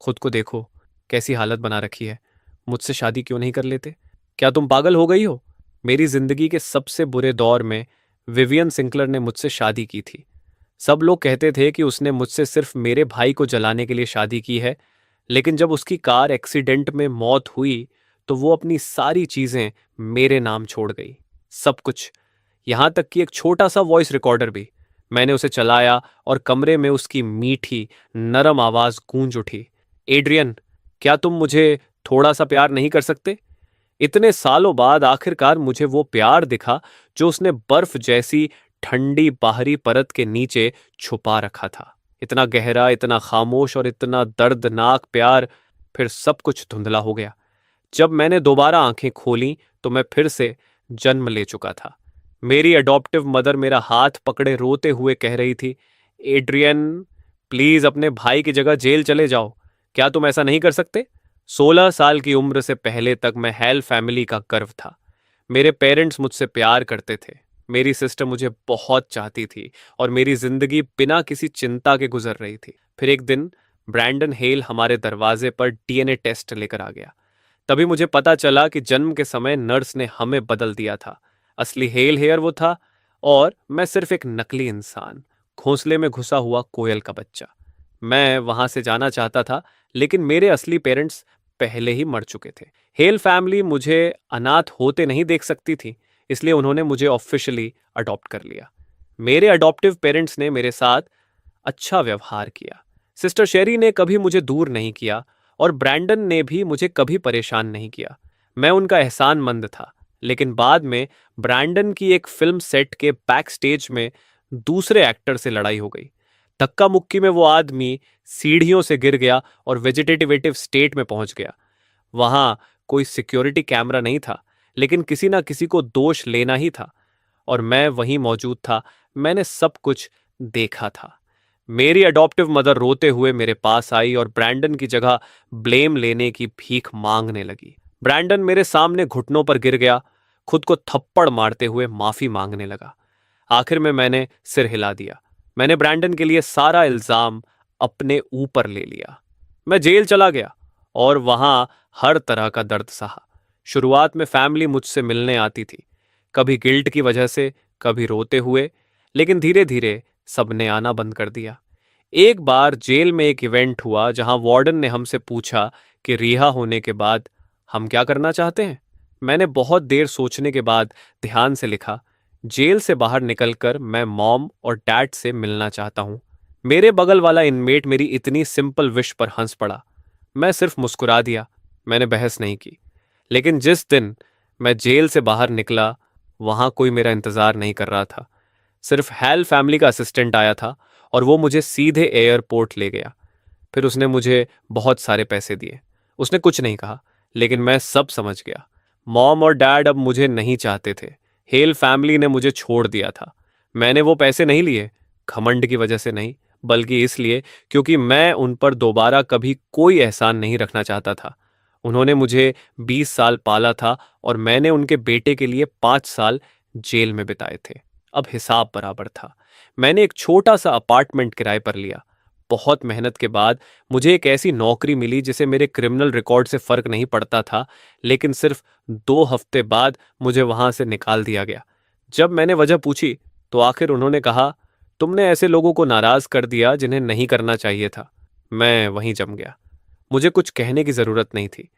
खुद को देखो, कैसी हालत बना रखी है। मुझसे शादी क्यों नहीं कर लेते? क्या तुम पागल हो गई हो? मेरी जिंदगी के सबसे बुरे दौर में विवियन सिंकलर ने मुझसे शादी की थी। सब लोग कहते थे कि उसने मुझसे सिर्फ मेरे भाई को जलाने के लिए शादी की है, लेकिन जब उसकी कार एक्सीडेंट में मौत हुई, तो वो अपनी सारी चीजें मेरे नाम छोड़ गई। सब कुछ, यहां तक कि एक छोटा सा वॉइस रिकॉर्डर भी। मैंने उसे चलाया और कमरे में उसकी मीठी, नरम आवाज गूंज उठी। एड्रियन, क्या तुम मुझे थोड़ा सा प्यार नहीं कर सकते? इतने सालों बाद आखिरकार मुझे वो प्यार दिखा जो उसने बर्फ जैसी ठंडी बाहरी परत के नीचे छुपा रखा था। इतना गहरा, इतना खामोश और इतना दर्दनाक प्यार। फिर सब कुछ धुंधला हो गया। जब मैंने दोबारा आंखें खोलीं तो मैं फिर से जन्म ले चुका था। मेरी अडॉप्टिव मदर मेरा हाथ पकड़े रोते हुए कह रही थी, एड्रियन, प्लीज अपने भाई की जगह जेल चले जाओ। क्या तुम ऐसा नहीं कर सकते? 16 साल की उम्र से पहले तक मैं हेल फैमिली का गर्व था। मेरे पेरेंट्स मुझसे प्यार करते थे। मेरी सिस्टर मुझे बहुत चाहती थी और मेरी जिंदगी बिना किसी चिंता के गुजर रही थी। फिर एक दिन ब्रैंडन हेल हमारे दरवाजे पर डीएनए टेस्ट लेकर आ गया। तभी मुझे पता चला कि जन्म के समय नर्स ने हमें बदल दिया था। असली हेल हेयर वो था और मैं सिर्फ एक नकली इंसान, घोंसले में घुसा हुआ कोयल का बच्चा। मैं वहां से जाना चाहता था, लेकिन मेरे असली पेरेंट्स पहले ही मर चुके थे। हेल फैमिली मुझे अनाथ होते नहीं देख सकती थी, इसलिए उन्होंने मुझे ऑफिशियली अडॉप्ट कर लिया। मेरे अडॉप्टिव पेरेंट्स ने मेरे साथ अच्छा व्यवहार किया। सिस्टर शेरी ने कभी मुझे दूर नहीं किया और ब्रैंडन ने भी मुझे कभी परेशान नहीं किया। मैं उनका एहसानमंद था। लेकिन बाद में ब्रैंडन की एक फिल्म सेट के बैक स्टेज में दूसरे एक्टर से लड़ाई हो गई। धक्का मुक्की में वो आदमी सीढ़ियों से गिर गया और वेजिटेटिवेटिव स्टेट में पहुंच गया। वहां कोई सिक्योरिटी कैमरा नहीं था, लेकिन किसी ना किसी को दोष लेना ही था और मैं वहीं मौजूद था। मैंने सब कुछ देखा था। मेरी अडॉप्टिव मदर रोते हुए मेरे पास आई और ब्रैंडन की जगह ब्लेम लेने की भीख मांगने लगी। ब्रैंडन मेरे सामने घुटनों पर गिर गया, खुद को थप्पड़ मारते हुए माफी मांगने लगा। आखिर में मैंने सिर हिला दिया। मैंने ब्रैंडन के लिए सारा इल्जाम अपने ऊपर ले लिया। मैं जेल चला गया और वहां हर तरह का दर्द सहा। शुरुआत में फैमिली मुझसे मिलने आती थी, कभी गिल्ट की वजह से, कभी रोते हुए, लेकिन धीरे धीरे सबने आना बंद कर दिया। एक बार जेल में एक इवेंट हुआ जहां वार्डन ने हमसे पूछा कि रिहा होने के बाद हम क्या करना चाहते हैं। मैंने बहुत देर सोचने के बाद ध्यान से लिखा, जेल से बाहर निकलकर मैं मॉम और डैड से मिलना चाहता हूं। मेरे बगल वाला इनमेट मेरी इतनी सिंपल विश पर हंस पड़ा। मैं सिर्फ मुस्कुरा दिया, मैंने बहस नहीं की। लेकिन जिस दिन मैं जेल से बाहर निकला, वहां कोई मेरा इंतजार नहीं कर रहा था। सिर्फ हेल फैमिली का असिस्टेंट आया था और वो मुझे सीधे एयरपोर्ट ले गया। फिर उसने मुझे बहुत सारे पैसे दिए। उसने कुछ नहीं कहा, लेकिन मैं सब समझ गया। मॉम और डैड अब मुझे नहीं चाहते थे। हेल फैमिली ने मुझे छोड़ दिया था। मैंने वो पैसे नहीं लिए, घमंड की वजह से नहीं, बल्कि इसलिए क्योंकि मैं उन पर दोबारा कभी कोई एहसान नहीं रखना चाहता था। उन्होंने मुझे 20 साल पाला था और मैंने उनके बेटे के लिए 5 साल जेल में बिताए थे। अब हिसाब बराबर था। मैंने एक छोटा सा अपार्टमेंट किराए पर लिया। बहुत मेहनत के बाद मुझे एक ऐसी नौकरी मिली जिसे मेरे क्रिमिनल रिकॉर्ड से फर्क नहीं पड़ता था, लेकिन सिर्फ 2 हफ्ते बाद मुझे वहां से निकाल दिया गया। जब मैंने वजह पूछी तो आखिर उन्होंने कहा, तुमने ऐसे लोगों को नाराज कर दिया जिन्हें नहीं करना चाहिए था। मैं वहीं जम गया। मुझे कुछ कहने की जरूरत नहीं थी।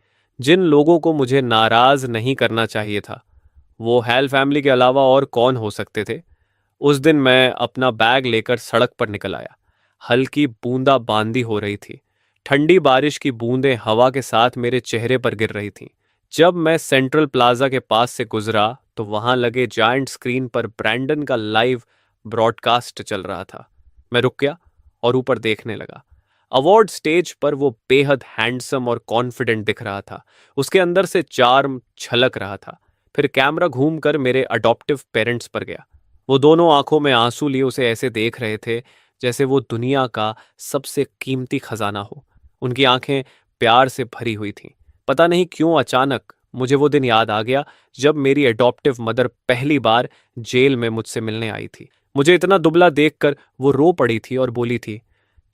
जिन लोगों को मुझे नाराज नहीं करना चाहिए था, वो हेल फैमिली के अलावा और कौन हो सकते थे? उस दिन मैं अपना बैग लेकर सड़क पर निकल आया। हल्की बूंदा बांदी हो रही थी। ठंडी बारिश की बूंदें हवा के साथ मेरे चेहरे पर गिर रही थीं। जब मैं सेंट्रल प्लाजा के पास से गुजरा तो वहां लगे जायंट स्क्रीन पर ब्रैंडन का लाइव ब्रॉडकास्ट चल रहा था। मैं रुक गया और ऊपर देखने लगा। अवार्ड स्टेज पर वो बेहद हैंडसम और कॉन्फिडेंट दिख रहा था। उसके अंदर से चार्म छलक रहा था। फिर कैमरा घूमकर मेरे अडॉप्टिव पेरेंट्स पर गया। वो दोनों आंखों में आंसू लिए उसे ऐसे देख रहे थे जैसे वो दुनिया का सबसे कीमती खजाना हो। उनकी आंखें प्यार से भरी हुई थीं। पता नहीं क्यों अचानक मुझे वो दिन याद आ गया जब मेरी अडॉप्टिव मदर पहली बार जेल में मुझसे मिलने आई थी। मुझे इतना दुबला देखकर वो रो पड़ी थी और बोली थी,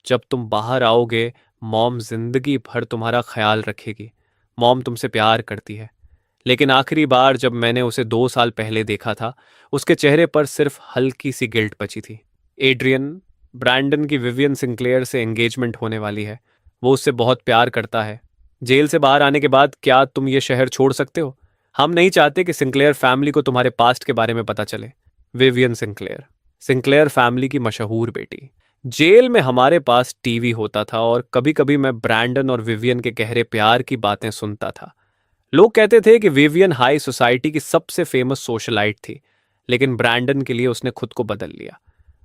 जब तुम बाहर आओगे मॉम जिंदगी भर तुम्हारा ख्याल रखेगी। मॉम तुमसे प्यार करती है। लेकिन आखिरी बार जब मैंने उसे 2 साल पहले देखा था, उसके चेहरे पर सिर्फ हल्की सी गिल्ट बची थी। एड्रियन, ब्रैंडन की विवियन सिंक्लेयर से एंगेजमेंट होने वाली है। वो उससे बहुत प्यार करता है। जेल से बाहर आने के बाद क्या तुम ये शहर छोड़ सकते हो? हम नहीं चाहते कि सिंक्लेयर फैमिली को तुम्हारे पास्ट के बारे में पता चले। विवियन सिंक्लेयर, सिंक्लेयर फैमिली की मशहूर बेटी। जेल में हमारे पास टीवी होता था और कभी कभी मैं ब्रैंडन और विवियन के गहरे प्यार की बातें सुनता था। लोग कहते थे कि विवियन हाई सोसाइटी की सबसे फेमस सोशलाइट थी, लेकिन ब्रैंडन के लिए उसने खुद को बदल लिया।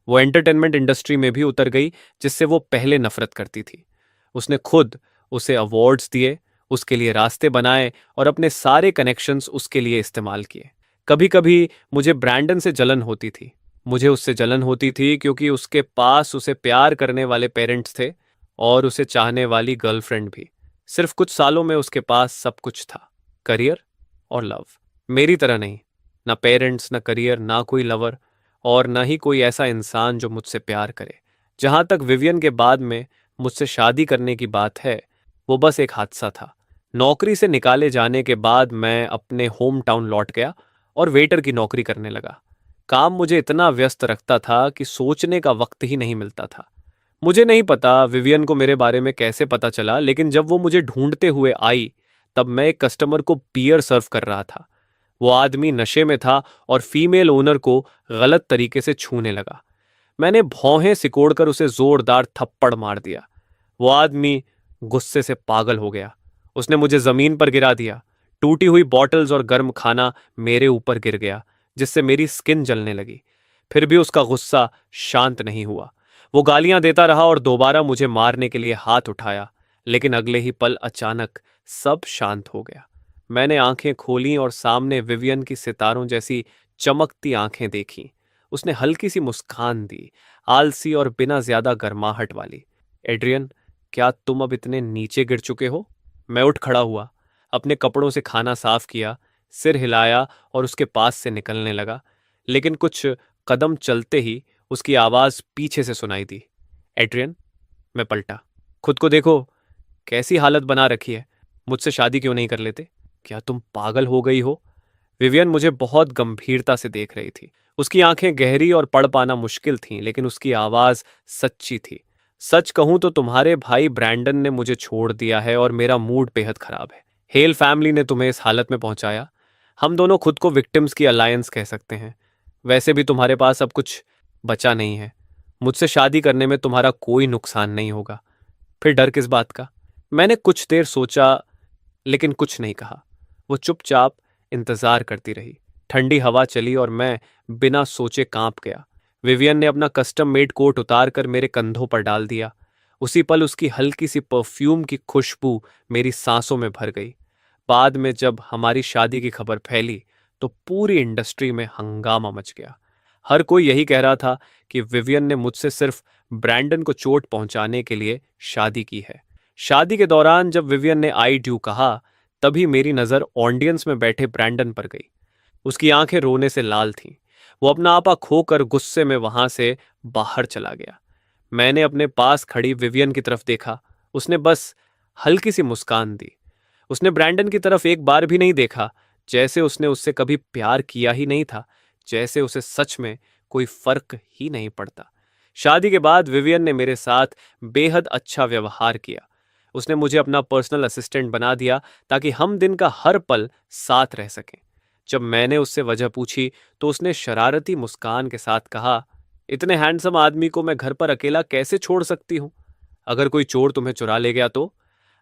वो एंटरटेनमेंट इंडस्ट्री में भी उतर गई, जिससे वो पहले नफरत करती थी। उसने खुद उसे अवार्ड्स दिए, उसके लिए रास्ते बनाए और अपने सारे कनेक्शंस उसके लिए इस्तेमाल किए। कभी कभी मुझे ब्रैंडन से जलन होती थी। मुझे उससे जलन होती थी क्योंकि उसके पास उसे प्यार करने वाले पेरेंट्स थे और उसे चाहने वाली गर्लफ्रेंड भी। सिर्फ कुछ सालों में उसके पास सब कुछ था, करियर और लव। मेरी तरह नहीं, ना पेरेंट्स, ना करियर, ना कोई लवर और ना ही कोई ऐसा इंसान जो मुझसे प्यार करे। जहां तक विवियन के बाद में मुझसे शादी करने की बात है, वो बस एक हादसा था। नौकरी से निकाले जाने के बाद मैं अपने होम टाउन लौट गया और वेटर की नौकरी करने लगा। काम मुझे इतना व्यस्त रखता था कि सोचने का वक्त ही नहीं मिलता था। मुझे नहीं पता विवियन को मेरे बारे में कैसे पता चला, लेकिन जब वो मुझे ढूंढते हुए आई तब मैं एक कस्टमर को बियर सर्व कर रहा था। वो आदमी नशे में था और फीमेल ओनर को गलत तरीके से छूने लगा। मैंने भौहें सिकोड़कर उसे जोरदार थप्पड़ मार दिया। वो आदमी गुस्से से पागल हो गया। उसने मुझे जमीन पर गिरा दिया। टूटी हुई बॉटल्स और गर्म खाना मेरे ऊपर गिर गया, जिससे मेरी स्किन जलने लगी। फिर भी उसका गुस्सा शांत नहीं हुआ। वो गालियां देता रहा और दोबारा मुझे मारने के लिए हाथ उठाया, लेकिन अगले ही पल अचानक सब शांत हो गया। मैंने आंखें खोलीं और सामने विवियन की सितारों जैसी चमकती आंखें देखीं। उसने हल्की सी मुस्कान दी, आलसी और बिना ज्यादा गर्माहट वाली। एड्रियन, क्या तुम अब इतने नीचे गिर चुके हो? मैं उठ खड़ा हुआ, अपने कपड़ों से खाना साफ किया, सिर हिलाया और उसके पास से निकलने लगा। लेकिन कुछ कदम चलते ही उसकी आवाज पीछे से सुनाई दी। एड्रियन। मैं पलटा। खुद को देखो, कैसी हालत बना रखी है। मुझसे शादी क्यों नहीं कर लेते? क्या तुम पागल हो गई हो? विवियन मुझे बहुत गंभीरता से देख रही थी। उसकी आंखें गहरी और पढ़ पाना मुश्किल थीं, लेकिन उसकी आवाज सच्ची थी। सच कहूं तो तुम्हारे भाई ब्रैंडन ने मुझे छोड़ दिया है और मेरा मूड बेहद खराब है। हेल फैमिली ने तुम्हें इस हालत में पहुंचाया। हम दोनों खुद को विक्टिम्स की अलायंस कह सकते हैं। वैसे भी तुम्हारे पास अब कुछ बचा नहीं है। मुझसे शादी करने में तुम्हारा कोई नुकसान नहीं होगा। फिर डर किस बात का? मैंने कुछ देर सोचा, लेकिन कुछ नहीं कहा। वो चुपचाप इंतजार करती रही। ठंडी हवा चली और मैं बिना सोचे कांप गया। विवियन ने अपना कस्टम मेड कोट उतार कर मेरे कंधों पर डाल दिया। उसी पल उसकी हल्की सी परफ्यूम की खुशबू मेरी सांसों में भर गई। बाद में जब हमारी शादी की खबर फैली तो पूरी इंडस्ट्री में हंगामा मच गया। हर कोई यही कह रहा था कि विवियन ने मुझसे सिर्फ ब्रैंडन को चोट पहुंचाने के लिए शादी की है। शादी के दौरान जब विवियन ने आई ड्यू कहा, तभी मेरी नजर ऑडियंस में बैठे ब्रैंडन पर गई। उसकी आंखें रोने से लाल थीं। वो अपना आपा खोकर गुस्से में वहां से बाहर चला गया। मैंने अपने पास खड़ी विवियन की तरफ देखा। उसने बस हल्की सी मुस्कान दी। उसने ब्रैंडन की तरफ एक बार भी नहीं देखा, जैसे उसने उससे कभी प्यार किया ही नहीं था, जैसे उसे सच में कोई फर्क ही नहीं पड़ता। शादी के बाद विवियन ने मेरे साथ बेहद अच्छा व्यवहार किया। उसने मुझे अपना पर्सनल असिस्टेंट बना दिया ताकि हम दिन का हर पल साथ रह सकें। जब मैंने उससे वजह पूछी तो उसने शरारती मुस्कान के साथ कहा, इतने हैंडसम आदमी को मैं घर पर अकेला कैसे छोड़ सकती हूँ? अगर कोई चोर तुम्हें चुरा ले गया तो?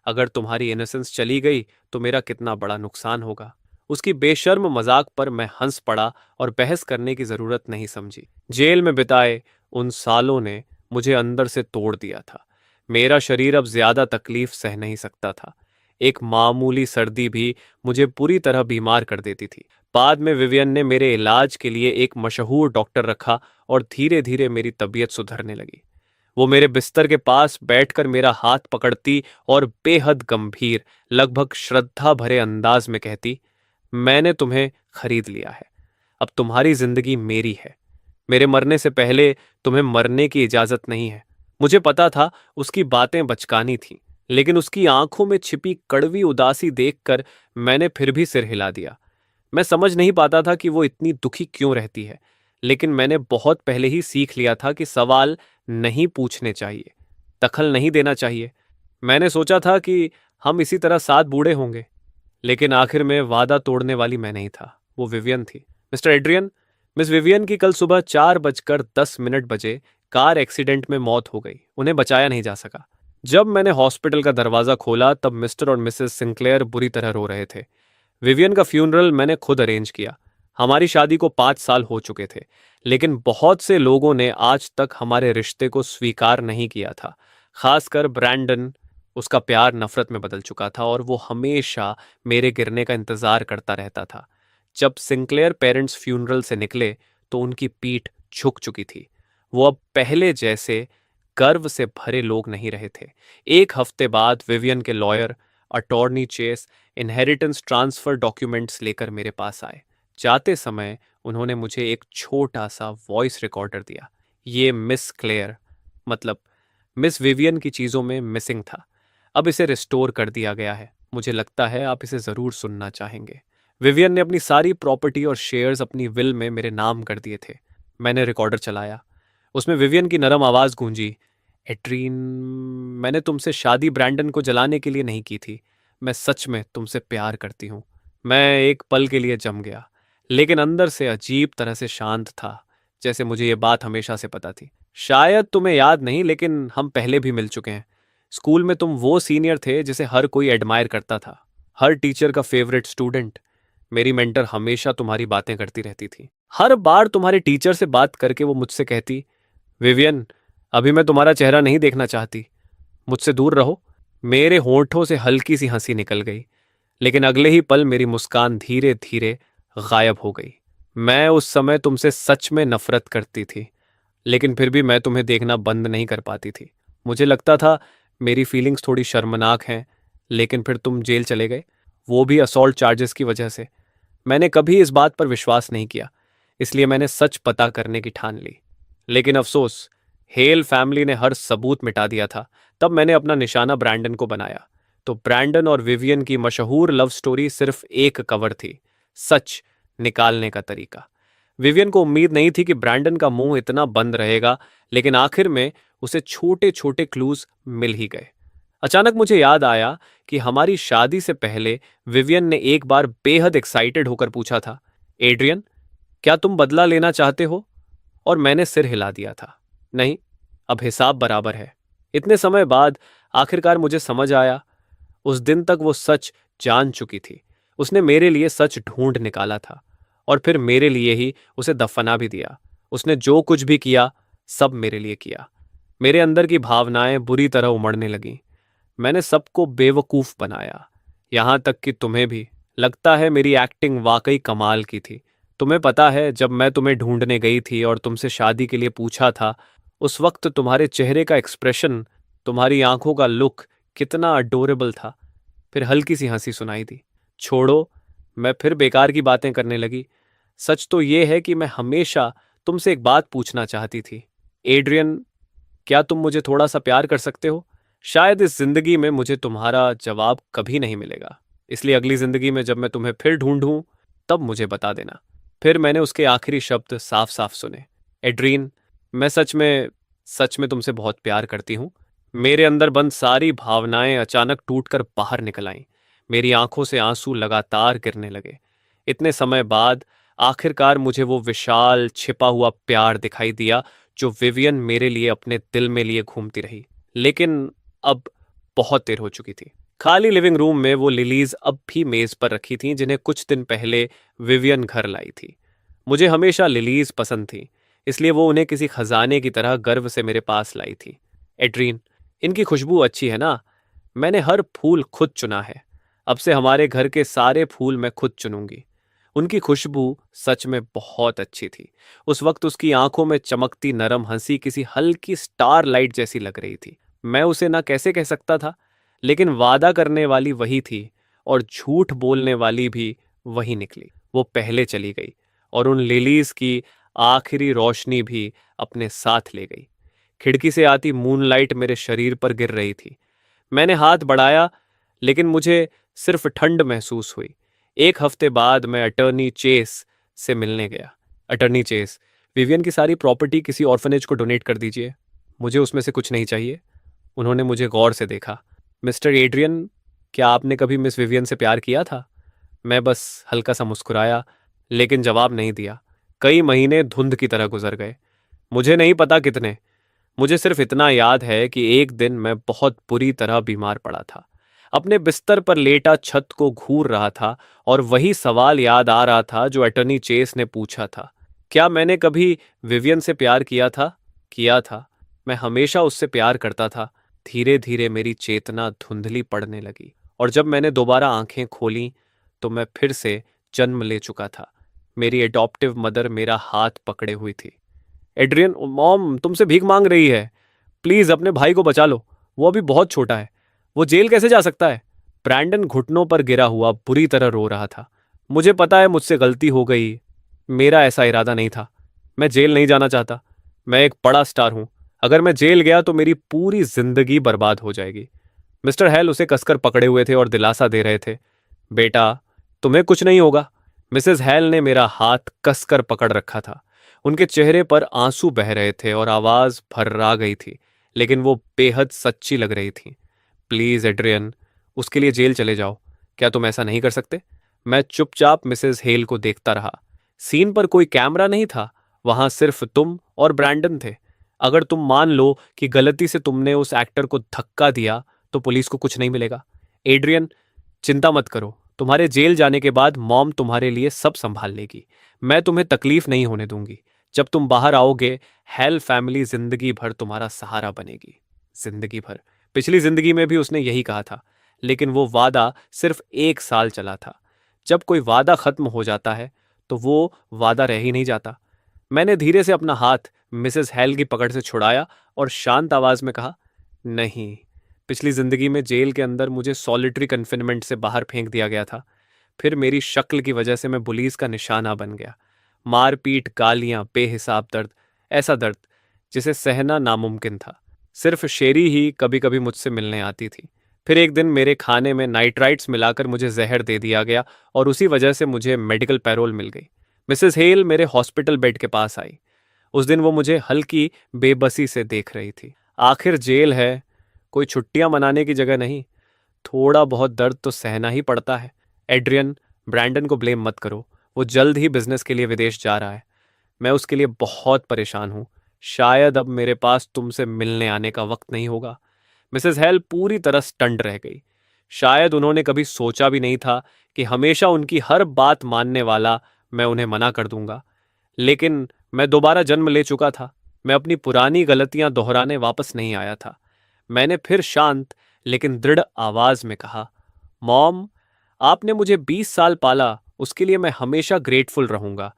अगर तुम्हारी इनोसेंस चली गई तो मेरा कितना बड़ा नुकसान होगा। उसकी बेशर्म मजाक पर मैं हंस पड़ा और बहस करने की जरूरत नहीं समझी। जेल में बिताए उन सालों ने मुझे अंदर से तोड़ दिया था। मेरा शरीर अब ज्यादा तकलीफ सह नहीं सकता था। एक मामूली सर्दी भी मुझे पूरी तरह बीमार कर देती थी। बाद में विवियन ने मेरे इलाज के लिए एक मशहूर डॉक्टर रखा और धीरे धीरे मेरी तबीयत सुधरने लगी। वो मेरे बिस्तर के पास बैठकर मेरा हाथ पकड़ती और बेहद गंभीर, लगभग श्रद्धा भरे अंदाज में कहती, मैंने तुम्हें खरीद लिया है। अब तुम्हारी जिंदगी मेरी है। मेरे मरने से पहले तुम्हें मरने की इजाजत नहीं है। मुझे पता था उसकी बातें बचकानी थीं, लेकिन उसकी आंखों में छिपी कड़वी उदासी देखकर मैंने फिर भी सिर हिला दिया। मैं समझ नहीं पाता था कि वो इतनी दुखी क्यों रहती है, लेकिन मैंने बहुत पहले ही सीख लिया था कि सवाल नहीं पूछने चाहिए, दखल नहीं देना चाहिए। मैंने सोचा था कि हम इसी तरह साथ बूढ़े होंगे, लेकिन आखिर में वादा तोड़ने वाली मैं नहीं था, वो विवियन थी। मिस्टर एड्रियन, मिस विवियन की कल सुबह 4:10 बजे कार एक्सीडेंट में मौत हो गई। उन्हें बचाया नहीं जा सका। जब मैंने हॉस्पिटल का दरवाजा खोला तब मिस्टर और मिसेस सिंक्लेयर बुरी तरह रो रहे थे। विवियन का फ्यूनरल मैंने खुद अरेंज किया। हमारी शादी को 5 साल हो चुके थे, लेकिन बहुत से लोगों ने आज तक हमारे रिश्ते को स्वीकार नहीं किया था। खासकर ब्रैंडन। उसका प्यार नफरत में बदल चुका था और वो हमेशा मेरे गिरने का इंतजार करता रहता था। जब सिंक्लेयर पेरेंट्स फ्यूनरल से निकले तो उनकी पीठ झुक चुकी थी। वो अब पहले जैसे गर्व से भरे लोग नहीं रहे थे। एक हफ्ते बाद विवियन के lawyer, attorney Chase, inheritance transfer documents लेकर मेरे पास आए। जाते समय उन्होंने मुझे एक छोटा सा वॉइस रिकॉर्डर दिया। ये मिस क्लेयर, मतलब मिस विवियन की चीज़ों में मिसिंग था। अब इसे रिस्टोर कर दिया गया है। मुझे लगता है आप इसे ज़रूर सुनना चाहेंगे। विवियन ने अपनी सारी प्रॉपर्टी और शेयर्स अपनी विल में मेरे नाम कर दिए थे। मैंने रिकॉर्डर चलाया। उसमें विवियन की नरम आवाज़ गूंजी। एट्रीन, मैंने तुमसे शादी ब्रैंडन को जलाने के लिए नहीं की थी। मैं सच में तुमसे प्यार करती हूँ। मैं एक पल के लिए जम गया, लेकिन अंदर से अजीब तरह से शांत था, जैसे मुझे ये बात हमेशा से पता थी। शायद तुम्हें याद नहीं, लेकिन हम पहले भी मिल चुके हैं। स्कूल में तुम वो सीनियर थे जिसे हर कोई एडमायर करता था, हर टीचर का फेवरेट स्टूडेंट। मेरी मेंटर हमेशा तुम्हारी बातें करती रहती थी। हर बार तुम्हारे टीचर से बात करके वो मुझसे कहती, विवियन, अभी मैं तुम्हारा चेहरा नहीं देखना चाहती, मुझसे दूर रहो। मेरे होंठों से हल्की सी हंसी निकल गई, लेकिन अगले ही पल मेरी मुस्कान धीरे धीरे गायब हो गई। मैं उस समय तुमसे सच में नफरत करती थी, लेकिन फिर भी मैं तुम्हें देखना बंद नहीं कर पाती थी। मुझे लगता था मेरी फीलिंग्स थोड़ी शर्मनाक हैं, लेकिन फिर तुम जेल चले गए, वो भी असॉल्ट चार्जेस की वजह से। मैंने कभी इस बात पर विश्वास नहीं किया, इसलिए मैंने सच पता करने की ठान ली। लेकिन अफसोस, हेल फैमिली ने हर सबूत मिटा दिया था। तब मैंने अपना निशाना ब्रैंडन को बनाया। तो ब्रैंडन और विवियन की मशहूर लव स्टोरी सिर्फ एक कवर थी, सच निकालने का तरीका। विवियन को उम्मीद नहीं थी कि ब्रैंडन का मुंह इतना बंद रहेगा, लेकिन आखिर में उसे छोटे छोटे क्लूज मिल ही गए। अचानक मुझे याद आया कि हमारी शादी से पहले विवियन ने एक बार बेहद एक्साइटेड होकर पूछा था, एड्रियन, क्या तुम बदला लेना चाहते हो? और मैंने सिर हिला दिया था, नहीं, अब हिसाब बराबर है। इतने समय बाद आखिरकार मुझे समझ आया। उस दिन तक वो सच जान चुकी थी। उसने मेरे लिए सच ढूंढ निकाला था, और फिर मेरे लिए ही उसे दफना भी दिया। उसने जो कुछ भी किया, सब मेरे लिए किया। मेरे अंदर की भावनाएं बुरी तरह उमड़ने लगीं। मैंने सबको बेवकूफ बनाया, यहां तक कि तुम्हें भी। लगता है मेरी एक्टिंग वाकई कमाल की थी। तुम्हें पता है, जब मैं तुम्हें ढूंढने गई थी और तुमसे शादी के लिए पूछा था, उस वक्त तुम्हारे चेहरे का एक्सप्रेशन, तुम्हारी आंखों का लुक कितना अडोरेबल था। फिर हल्की सी हंसी सुनाई दी। छोड़ो, मैं फिर बेकार की बातें करने लगी। सच तो यह है कि मैं हमेशा तुमसे एक बात पूछना चाहती थी। एड्रियन, क्या तुम मुझे थोड़ा सा प्यार कर सकते हो? शायद इस जिंदगी में मुझे तुम्हारा जवाब कभी नहीं मिलेगा, इसलिए अगली जिंदगी में जब मैं तुम्हें फिर ढूंढूं, तब मुझे बता देना। फिर मैंने उसके आखिरी शब्द साफ साफ सुने। एड्रीन, मैं सच में तुमसे बहुत प्यार करती हूँ। मेरे अंदर बंद सारी भावनाएं अचानक टूटकर बाहर निकल आईं। मेरी आंखों से आंसू लगातार गिरने लगे। इतने समय बाद आखिरकार मुझे वो विशाल छिपा हुआ प्यार दिखाई दिया जो विवियन मेरे लिए अपने दिल में लिए घूमती रही। लेकिन अब बहुत देर हो चुकी थी। खाली लिविंग रूम में वो लिलीज अब भी मेज पर रखी थीं, जिन्हें कुछ दिन पहले विवियन घर लाई थी। मुझे हमेशा लिलीज पसंद थी, इसलिए वो उन्हें किसी खजाने की तरह गर्व से मेरे पास लाई थी। एड्रीन, इनकी खुशबू अच्छी है ना? मैंने हर फूल खुद चुना है। अब से हमारे घर के सारे फूल मैं खुद चुनूंगी। उनकी खुशबू सच में बहुत अच्छी थी। उस वक्त उसकी आंखों में चमकती नरम हंसी किसी हल्की स्टार लाइट जैसी लग रही थी। मैं उसे ना कैसे कह सकता था, लेकिन वादा करने वाली वही थी और झूठ बोलने वाली भी वही निकली। वो पहले चली गई और उन लिलीज की आखिरी रोशनी भी अपने साथ ले गई। खिड़की से आती मूनलाइट मेरे शरीर पर गिर रही थी। मैंने हाथ बढ़ाया, लेकिन मुझे सिर्फ ठंड महसूस हुई। एक हफ्ते बाद मैं अटर्नी चेस से मिलने गया। अटर्नी चेस, विवियन की सारी प्रॉपर्टी किसी ऑर्फनेज को डोनेट कर दीजिए, मुझे उसमें से कुछ नहीं चाहिए। उन्होंने मुझे गौर से देखा। मिस्टर एड्रियन, क्या आपने कभी मिस विवियन से प्यार किया था? मैं बस हल्का सा मुस्कुराया, लेकिन जवाब नहीं दिया। कई महीने धुंध की तरह गुजर गए। मुझे नहीं पता कितने। मुझे सिर्फ इतना याद है कि एक दिन मैं बहुत बुरी तरह बीमार पड़ा था। अपने बिस्तर पर लेटा छत को घूर रहा था और वही सवाल याद आ रहा था जो अटर्नी चेस ने पूछा था। क्या मैंने कभी विवियन से प्यार किया था? किया था। मैं हमेशा उससे प्यार करता था। धीरे धीरे मेरी चेतना धुंधली पड़ने लगी और जब मैंने दोबारा आंखें खोलीं तो मैं फिर से जन्म ले चुका था। मेरी एडॉप्टिव मदर मेरा हाथ पकड़े हुई थी। एड्रियन, मॉम तुमसे भीख मांग रही है। प्लीज अपने भाई को बचा लो, वो अभी बहुत छोटा है। वो जेल कैसे जा सकता है? ब्रैंडन घुटनों पर गिरा हुआ बुरी तरह रो रहा था। मुझे पता है मुझसे गलती हो गई। मेरा ऐसा इरादा नहीं था। मैं जेल नहीं जाना चाहता। मैं एक बड़ा स्टार हूं। अगर मैं जेल गया तो मेरी पूरी जिंदगी बर्बाद हो जाएगी। मिस्टर हेल उसे कसकर पकड़े हुए थे और दिलासा दे रहे थे। बेटा, तुम्हें कुछ नहीं होगा। मिसेस हेल ने मेरा हाथ कसकर पकड़ रखा था। उनके चेहरे पर आंसू बह रहे थे और आवाज भर्रा गई थी, लेकिन वो बेहद सच्ची लग रही थी। प्लीज एड्रियन, उसके लिए जेल चले जाओ। क्या तुम ऐसा नहीं कर सकते? मैं चुपचाप मिसेस हेल को देखता रहा। सीन पर कोई कैमरा नहीं था। वहां सिर्फ तुम और ब्रैंडन थे। अगर तुम मान लो कि गलती से तुमने उस एक्टर को धक्का दिया तो पुलिस को कुछ नहीं मिलेगा। एड्रियन, चिंता मत करो। तुम्हारे जेल जाने के बाद मॉम तुम्हारे लिए सब संभाल लेगी। मैं तुम्हें तकलीफ नहीं होने दूंगी। जब तुम बाहर आओगे, हेल फैमिली जिंदगी भर तुम्हारा सहारा बनेगी। जिंदगी भर। पिछली जिंदगी में भी उसने यही कहा था, लेकिन वो वादा सिर्फ 1 साल चला था। जब कोई वादा खत्म हो जाता है तो वो वादा रह ही नहीं जाता। मैंने धीरे से अपना हाथ मिसेस हेल की पकड़ से छुड़ाया और शांत आवाज में कहा, नहीं, पिछली जिंदगी में जेल के अंदर मुझे सॉलिटरी कन्फिनमेंट से बाहर फेंक दिया गया था। फिर मेरी शक्ल की वजह से मैं पुलिस का निशाना बन गया। मारपीट, गालियां, बेहिसाब दर्द, ऐसा दर्द जिसे सहना नामुमकिन था। सिर्फ शेरी ही कभी कभी मुझसे मिलने आती थी। फिर एक दिन मेरे खाने में नाइट्राइट्स मिलाकर मुझे जहर दे दिया गया और उसी वजह से मुझे मेडिकल पैरोल मिल गई। मिसेस हेल मेरे हॉस्पिटल बेड के पास आई। उस दिन वो मुझे हल्की बेबसी से देख रही थी। आखिर जेल है, कोई छुट्टियां मनाने की जगह नहीं। थोड़ा बहुत दर्द तो सहना ही पड़ता है। एड्रियन, ब्रैंडन को ब्लेम मत करो। वो जल्द ही बिजनेस के लिए विदेश जा रहा है। मैं उसके लिए बहुत परेशान हूं। शायद अब मेरे पास तुमसे मिलने आने का वक्त नहीं होगा। मिसेस हेल पूरी तरह स्टंट रह गई। शायद उन्होंने कभी सोचा भी नहीं था कि हमेशा उनकी हर बात मानने वाला मैं उन्हें मना कर दूंगा। लेकिन मैं दोबारा जन्म ले चुका था। मैं अपनी पुरानी गलतियां दोहराने वापस नहीं आया था। मैंने फिर शांत लेकिन दृढ़ आवाज में कहा, मॉम, आपने मुझे 20 साल पाला, उसके लिए मैं हमेशा ग्रेटफुल रहूंगा।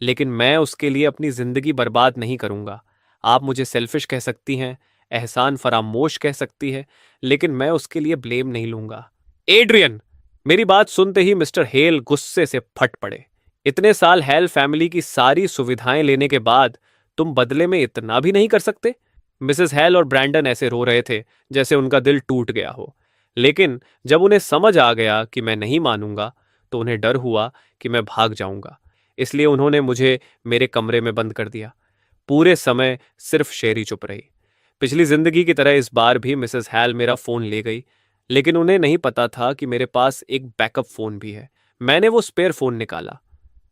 लेकिन मैं उसके लिए अपनी जिंदगी बर्बाद नहीं करूंगा। आप मुझे सेल्फिश कह सकती हैं, एहसान फरामोश कह सकती है, लेकिन मैं उसके लिए ब्लेम नहीं लूंगा। एड्रियन! मेरी बात सुनते ही मिस्टर हेल गुस्से से फट पड़े। इतने साल हेल फैमिली की सारी सुविधाएं लेने के बाद तुम बदले में इतना भी नहीं कर सकते? मिसेस हेल और ब्रैंडन ऐसे रो रहे थे जैसे उनका दिल टूट गया हो। लेकिन जब उन्हें समझ आ गया कि मैं नहीं मानूंगा तो उन्हें डर हुआ कि मैं भाग जाऊंगा। इसलिए उन्होंने मुझे मेरे कमरे में बंद कर दिया। पूरे समय सिर्फ शेरी चुप रही। पिछली जिंदगी की तरह इस बार भी मिसेस हेल मेरा फोन ले गई, लेकिन उन्हें नहीं पता था कि मेरे पास एक बैकअप फोन भी है। मैंने वो स्पेयर फोन निकाला।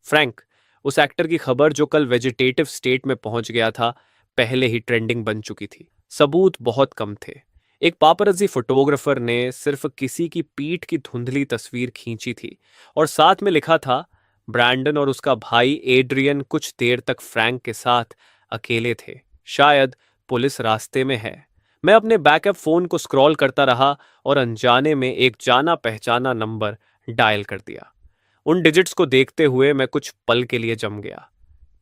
फ्रैंक, उस एक्टर की खबर जो कल वेजिटेटिव स्टेट में पहुंच गया था, पहले ही ट्रेंडिंग बन चुकी थी। सबूत बहुत कम थे। एक पापरजी फोटोग्राफर ने सिर्फ किसी की पीठ की धुंधली तस्वीर खींची थी और साथ में लिखा था, ब्रैंडन और उसका भाई एड्रियन कुछ देर तक फ्रैंक के साथ अकेले थे। शायद पुलिस रास्ते में है। मैं अपने बैकअप फोन को स्क्रॉल करता रहा और अनजाने में एक जाना पहचाना नंबर डायल कर दिया। उन डिजिट्स को देखते हुए मैं कुछ पल के लिए जम गया,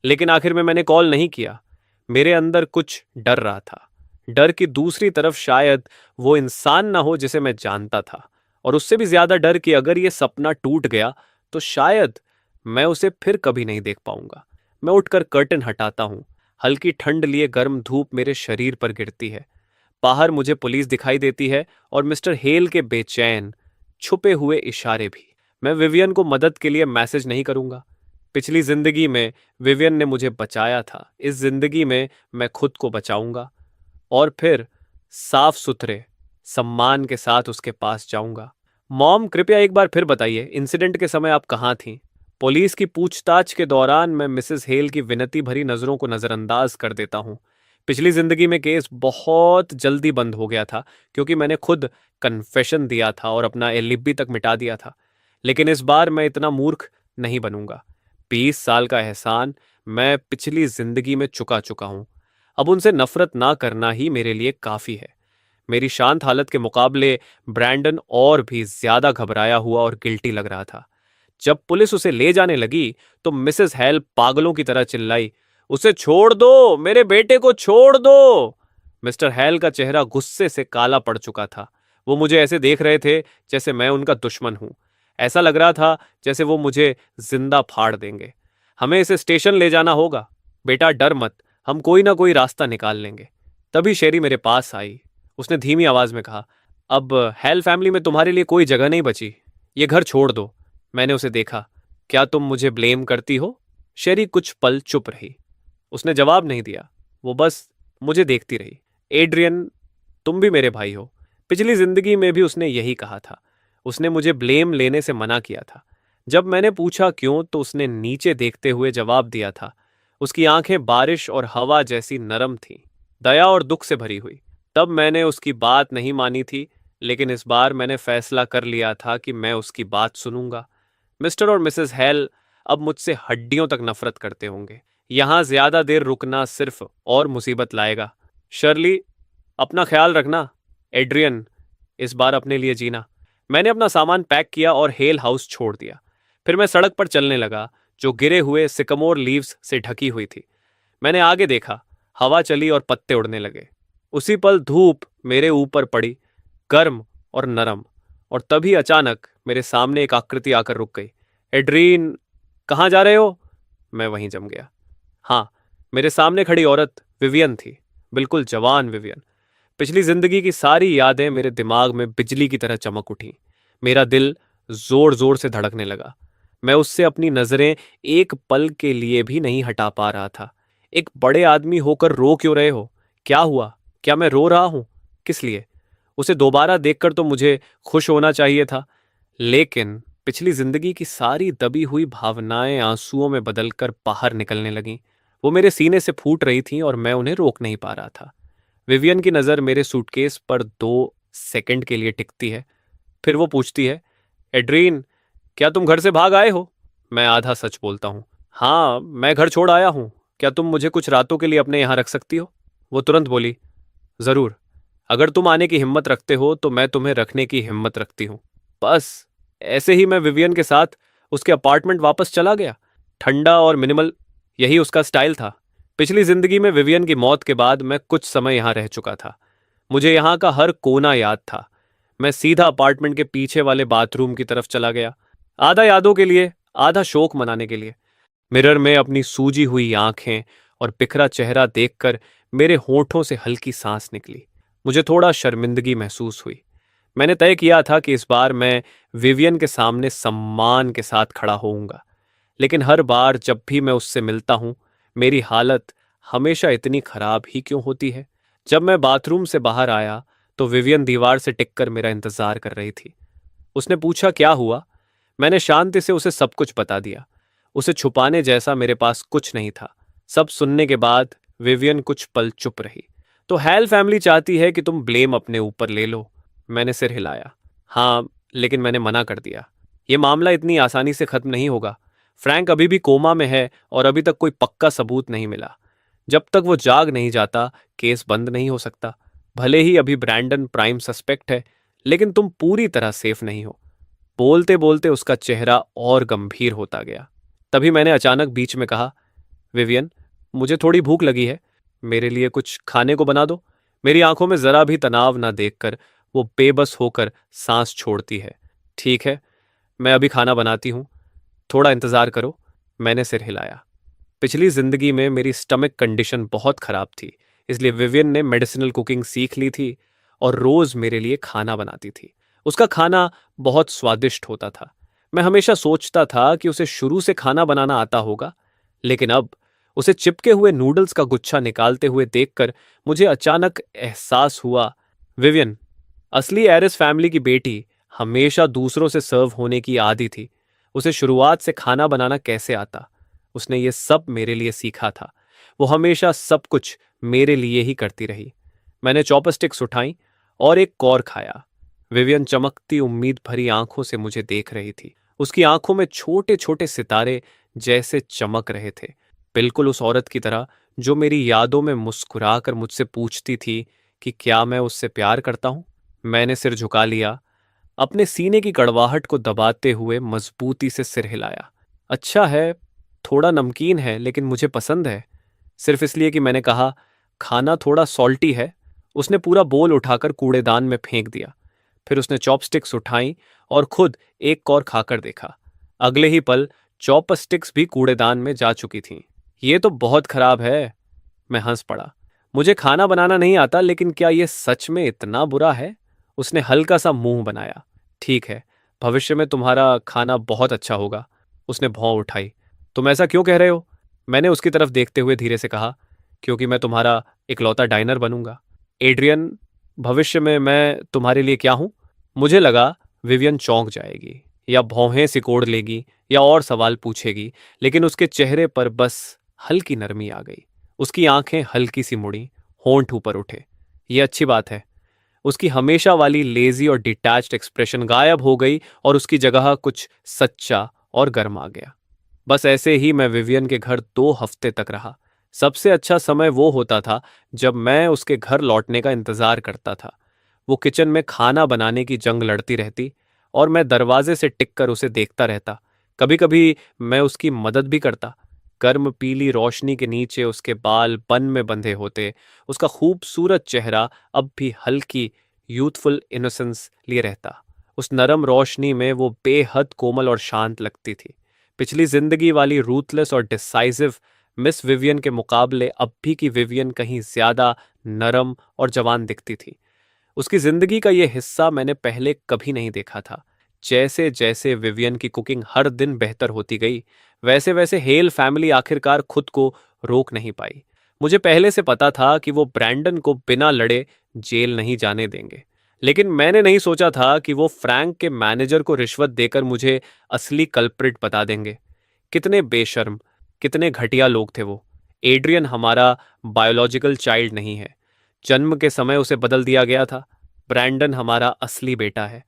लेकिन आखिर में मैंने कॉल नहीं किया। मेरे अंदर कुछ डर रहा था। डर की दूसरी तरफ शायद वो इंसान ना हो जिसे मैं जानता था, और उससे भी ज्यादा डर कि अगर ये सपना टूट गया तो शायद मैं उसे फिर कभी नहीं देख पाऊंगा। मैं उठकर कर्टन हटाता हूं। हल्की ठंड लिए गर्म धूप मेरे शरीर पर गिरती है। बाहर मुझे पुलिस दिखाई देती है और मिस्टर हेल के बेचैन छुपे हुए इशारे भी। मैं विवियन को मदद के लिए मैसेज नहीं करूंगा। पिछली जिंदगी में विवियन ने मुझे बचाया था, इस जिंदगी में मैं खुद को बचाऊंगा और फिर साफ सुथरे सम्मान के साथ उसके पास जाऊंगा। मॉम, कृपया एक बार फिर बताइए, इंसिडेंट के समय आप कहाँ थीं? पुलिस की पूछताछ के दौरान मैं मिसेस हेल की विनती भरी नजरों को नजरअंदाज कर देता हूँ। पिछली जिंदगी में केस बहुत जल्दी बंद हो गया था क्योंकि मैंने खुद कन्फेशन दिया था और अपना एलिबी तक मिटा दिया था। लेकिन इस बार मैं इतना मूर्ख नहीं बनूंगा। 20 साल का एहसान मैं पिछली जिंदगी में चुका चुका हूं। अब उनसे नफरत ना करना ही मेरे लिए काफी है। मेरी शांत हालत के मुकाबले ब्रैंडन और भी ज्यादा घबराया हुआ और गिल्टी लग रहा था। जब पुलिस उसे ले जाने लगी तो मिसेस हेल पागलों की तरह चिल्लाई, उसे छोड़ दो, मेरे बेटे को छोड़ दो। मिस्टर हेल का चेहरा गुस्से से काला पड़ चुका था। वो मुझे ऐसे देख रहे थे जैसे मैं उनका दुश्मन हूं। ऐसा लग रहा था जैसे वो मुझे जिंदा फाड़ देंगे। हमें इसे स्टेशन ले जाना होगा। बेटा डर मत, हम कोई ना कोई रास्ता निकाल लेंगे। तभी शेरी मेरे पास आई। उसने धीमी आवाज में कहा, अब हेल फैमिली में तुम्हारे लिए कोई जगह नहीं बची। ये घर छोड़ दो। मैंने उसे देखा। क्या तुम मुझे ब्लेम करती हो? शेरी कुछ पल चुप रही। उसने जवाब नहीं दिया। वो बस मुझे देखती रही। एड्रियन, तुम भी मेरे भाई हो। पिछली जिंदगी में भी उसने यही कहा था। उसने मुझे ब्लेम लेने से मना किया था। जब मैंने पूछा क्यों तो उसने नीचे देखते हुए जवाब दिया था। उसकी आंखें बारिश और हवा जैसी नरम थीं, दया और दुख से भरी हुई। तब मैंने उसकी बात नहीं मानी थी, लेकिन इस बार मैंने फैसला कर लिया था कि मैं उसकी बात सुनूंगा। मिस्टर और मिसेस हेल अब मुझसे हड्डियों तक नफरत करते होंगे। यहां ज्यादा देर रुकना सिर्फ और मुसीबत लाएगा। शर्ली, अपना ख्याल रखना। एड्रियन, इस बार अपने लिए जीना। मैंने अपना सामान पैक किया और हेल हाउस छोड़ दिया। फिर मैं सड़क पर चलने लगा जो गिरे हुए सिकमोर लीव्स से ढकी हुई थी। मैंने आगे देखा। हवा चली और पत्ते उड़ने लगे। उसी पल धूप मेरे ऊपर पड़ी, गर्म और नरम। और तभी अचानक मेरे सामने एक आकृति आकर रुक गई। एड्रीन, कहाँ जा रहे हो? मैं वहीं जम गया। हाँ, मेरे सामने खड़ी औरत विवियन थी, बिल्कुल जवान विवियन। पिछली जिंदगी की सारी यादें मेरे दिमाग में बिजली की तरह चमक उठी। मेरा दिल जोर जोर से धड़कने लगा। मैं उससे अपनी नजरें एक पल के लिए भी नहीं हटा पा रहा था। एक बड़े आदमी होकर रो क्यों रहे हो? क्या हुआ? क्या मैं रो रहा हूं? किस लिए? उसे दोबारा देखकर तो मुझे खुश होना चाहिए था, लेकिन पिछली जिंदगी की सारी दबी हुई भावनाएं आंसुओं में बदलकर बाहर निकलने लगीं। वो मेरे सीने से फूट रही थीं और मैं उन्हें रोक नहीं पा रहा था। विवियन की नज़र मेरे सूटकेस पर 2 सेकंड के लिए टिकती है। फिर वो पूछती है, एड्रीन, क्या तुम घर से भाग आए हो? मैं आधा सच बोलता हूँ। हाँ, मैं घर छोड़ आया हूँ। क्या तुम मुझे कुछ रातों के लिए अपने यहाँ रख सकती हो? वो तुरंत बोली, जरूर। अगर तुम आने की हिम्मत रखते हो तो मैं तुम्हें रखने की हिम्मत रखती हूँ। बस ऐसे ही मैं विवियन के साथ उसके अपार्टमेंट वापस चला गया। ठंडा और मिनिमल, यही उसका स्टाइल था। पिछली जिंदगी में विवियन की मौत के बाद मैं कुछ समय यहाँ रह चुका था। मुझे यहाँ का हर कोना याद था। मैं सीधा अपार्टमेंट के पीछे वाले बाथरूम की तरफ चला गया, आधा यादों के लिए, आधा शोक मनाने के लिए। मिरर में अपनी सूजी हुई आंखें और बिखरा चेहरा देखकर मेरे होठों से हल्की सांस निकली। मुझे थोड़ा शर्मिंदगी महसूस हुई। मैंने तय किया था कि इस बार मैं विवियन के सामने सम्मान के साथ खड़ा होऊंगा, लेकिन हर बार जब भी मैं उससे मिलता हूं, मेरी हालत हमेशा इतनी खराब ही क्यों होती है? जब मैं बाथरूम से बाहर आया तो विवियन दीवार से टिककर मेरा इंतजार कर रही थी। उसने पूछा, क्या हुआ? मैंने शांति से उसे सब कुछ बता दिया। उसे छुपाने जैसा मेरे पास कुछ नहीं था। सब सुनने के बाद विवियन कुछ पल चुप रही। तो हेल फैमिली चाहती है कि तुम ब्लेम अपने ऊपर ले लो। मैंने सिर हिलाया। हाँ, लेकिन मैंने मना कर दिया। यह मामला इतनी आसानी से खत्म नहीं होगा। फ्रैंक अभी भी कोमा में है और अभी तक कोई पक्का सबूत नहीं मिला। जब तक वो जाग नहीं जाता, केस बंद नहीं हो सकता। भले ही अभी ब्रैंडन प्राइम सस्पेक्ट है, लेकिन तुम पूरी तरह सेफ नहीं हो। बोलते बोलते उसका चेहरा और गंभीर होता गया। तभी मैंने अचानक बीच में कहा, विवियन, मुझे थोड़ी भूख लगी है। मेरे लिए कुछ खाने को बना दो। मेरी आंखों में जरा भी तनाव ना देखकर वो बेबस होकर सांस छोड़ती है। ठीक है, मैं अभी खाना बनाती हूँ, थोड़ा इंतजार करो। मैंने सिर हिलाया। पिछली जिंदगी में मेरी स्टमक कंडीशन बहुत खराब थी, इसलिए विवियन ने मेडिसिनल कुकिंग सीख ली थी और रोज मेरे लिए खाना बनाती थी। उसका खाना बहुत स्वादिष्ट होता था। मैं हमेशा सोचता था कि उसे शुरू से खाना बनाना आता होगा, लेकिन अब उसे चिपके हुए नूडल्स का गुच्छा निकालते हुए देखकर मुझे अचानक एहसास हुआ, विवियन असली एरिस फैमिली की बेटी हमेशा दूसरों से सर्व होने की आदी थी। उसे शुरुआत से खाना बनाना कैसे आता? उसने ये सब मेरे लिए सीखा था। वो हमेशा सब कुछ मेरे लिए ही करती रही। मैंने चॉपस्टिक्स उठाई और एक कौर खाया। विवियन चमकती उम्मीद भरी आंखों से मुझे देख रही थी। उसकी आंखों में छोटे छोटे सितारे जैसे चमक रहे थे, बिल्कुल उस औरत की तरह जो मेरी यादों में मुस्कुराकर मुझसे पूछती थी कि क्या मैं उससे प्यार करता हूं। मैंने सिर झुका लिया, अपने सीने की कड़वाहट को दबाते हुए मजबूती से सिर हिलाया। अच्छा है, थोड़ा नमकीन है लेकिन मुझे पसंद है। सिर्फ इसलिए कि मैंने कहा खाना थोड़ा सॉल्टी है, उसने पूरा बोल उठाकर कूड़ेदान में फेंक दिया। फिर उसने चॉपस्टिक्स उठाई और खुद एक कौर खाकर देखा। अगले ही पल चॉपस्टिक्स भी कूड़ेदान में जा चुकी थीं। ये तो बहुत खराब है। मैं हंस पड़ा। मुझे खाना बनाना नहीं आता, लेकिन क्या यह सच में इतना बुरा है? उसने हल्का सा मुंह बनाया। ठीक है, भविष्य में तुम्हारा खाना बहुत अच्छा होगा। उसने भौं उठाई। तुम ऐसा क्यों कह रहे हो? मैंने उसकी तरफ देखते हुए धीरे से कहा, क्योंकि मैं तुम्हारा इकलौता डाइनर बनूंगा। एड्रियन, भविष्य में मैं तुम्हारे लिए क्या हूं? मुझे लगा विवियन चौंक जाएगी या भौहें सिकोड़ लेगी या और सवाल पूछेगी, लेकिन उसके चेहरे पर बस हल्की नरमी आ गई। उसकी आंखें हल्की सी मुड़ी, होंठ ऊपर उठे। ये अच्छी बात है। उसकी हमेशा वाली लेजी और डिटैच्ड एक्सप्रेशन गायब हो गई और उसकी जगह कुछ सच्चा और गर्म आ गया। बस ऐसे ही मैं विवियन के घर 2 हफ्ते तक रहा। सबसे अच्छा समय वो होता था जब मैं उसके घर लौटने का इंतजार करता था। वो किचन में खाना बनाने की जंग लड़ती रहती और मैं दरवाजे से टिक कर उसे देखता रहता। कभी कभी मैं उसकी मदद भी करता। गर्म पीली रोशनी के नीचे उसके बाल बन में बंधे होते। उसका खूबसूरत चेहरा अब भी हल्की यूथफुल इनोसेंस लिए रहता। उस नरम रोशनी में वो बेहद कोमल और शांत लगती थी। पिछली जिंदगी वाली रूथलेस और डिसाइसिव मिस विवियन के मुकाबले अब भी की विवियन कहीं ज्यादा नरम और जवान दिखती थी। उसकी जिंदगी का ये हिस्सा मैंने पहले कभी नहीं देखा था। जैसे जैसे विवियन की कुकिंग हर दिन बेहतर होती गई, वैसे वैसे हेल फैमिली आखिरकार खुद को रोक नहीं पाई। मुझे पहले से पता था कि वो ब्रैंडन को बिना लड़े जेल नहीं जाने देंगे, लेकिन मैंने नहीं सोचा था कि वो फ्रैंक के मैनेजर को रिश्वत देकर मुझे असली कल्प्रिट बता देंगे। कितने बेशर्म, कितने घटिया लोग थे वो। एड्रियन हमारा बायोलॉजिकल चाइल्ड नहीं है। जन्म के समय उसे बदल दिया गया था। ब्रैंडन हमारा असली बेटा है।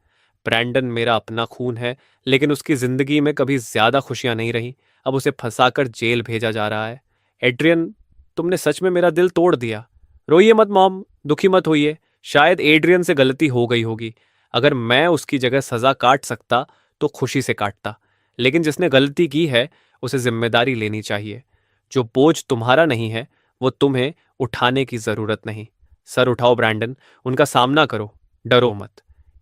ब्रैंडन मेरा अपना खून है, लेकिन उसकी जिंदगी में कभी ज्यादा खुशियां नहीं रही। अब उसे फंसाकर जेल भेजा जा रहा है। एड्रियन, तुमने सच में मेरा दिल तोड़ दिया। रोइए मत मॉम, दुखी मत होइए। शायद एड्रियन से गलती हो गई होगी। अगर मैं उसकी जगह सजा काट सकता तो खुशी से काटता, लेकिन जिसने गलती की है उसे जिम्मेदारी लेनी चाहिए। जो बोझ तुम्हारा नहीं है वो तुम्हें उठाने की जरूरत नहीं। सर उठाओ ब्रैंडन, उनका सामना करो, डरो मत।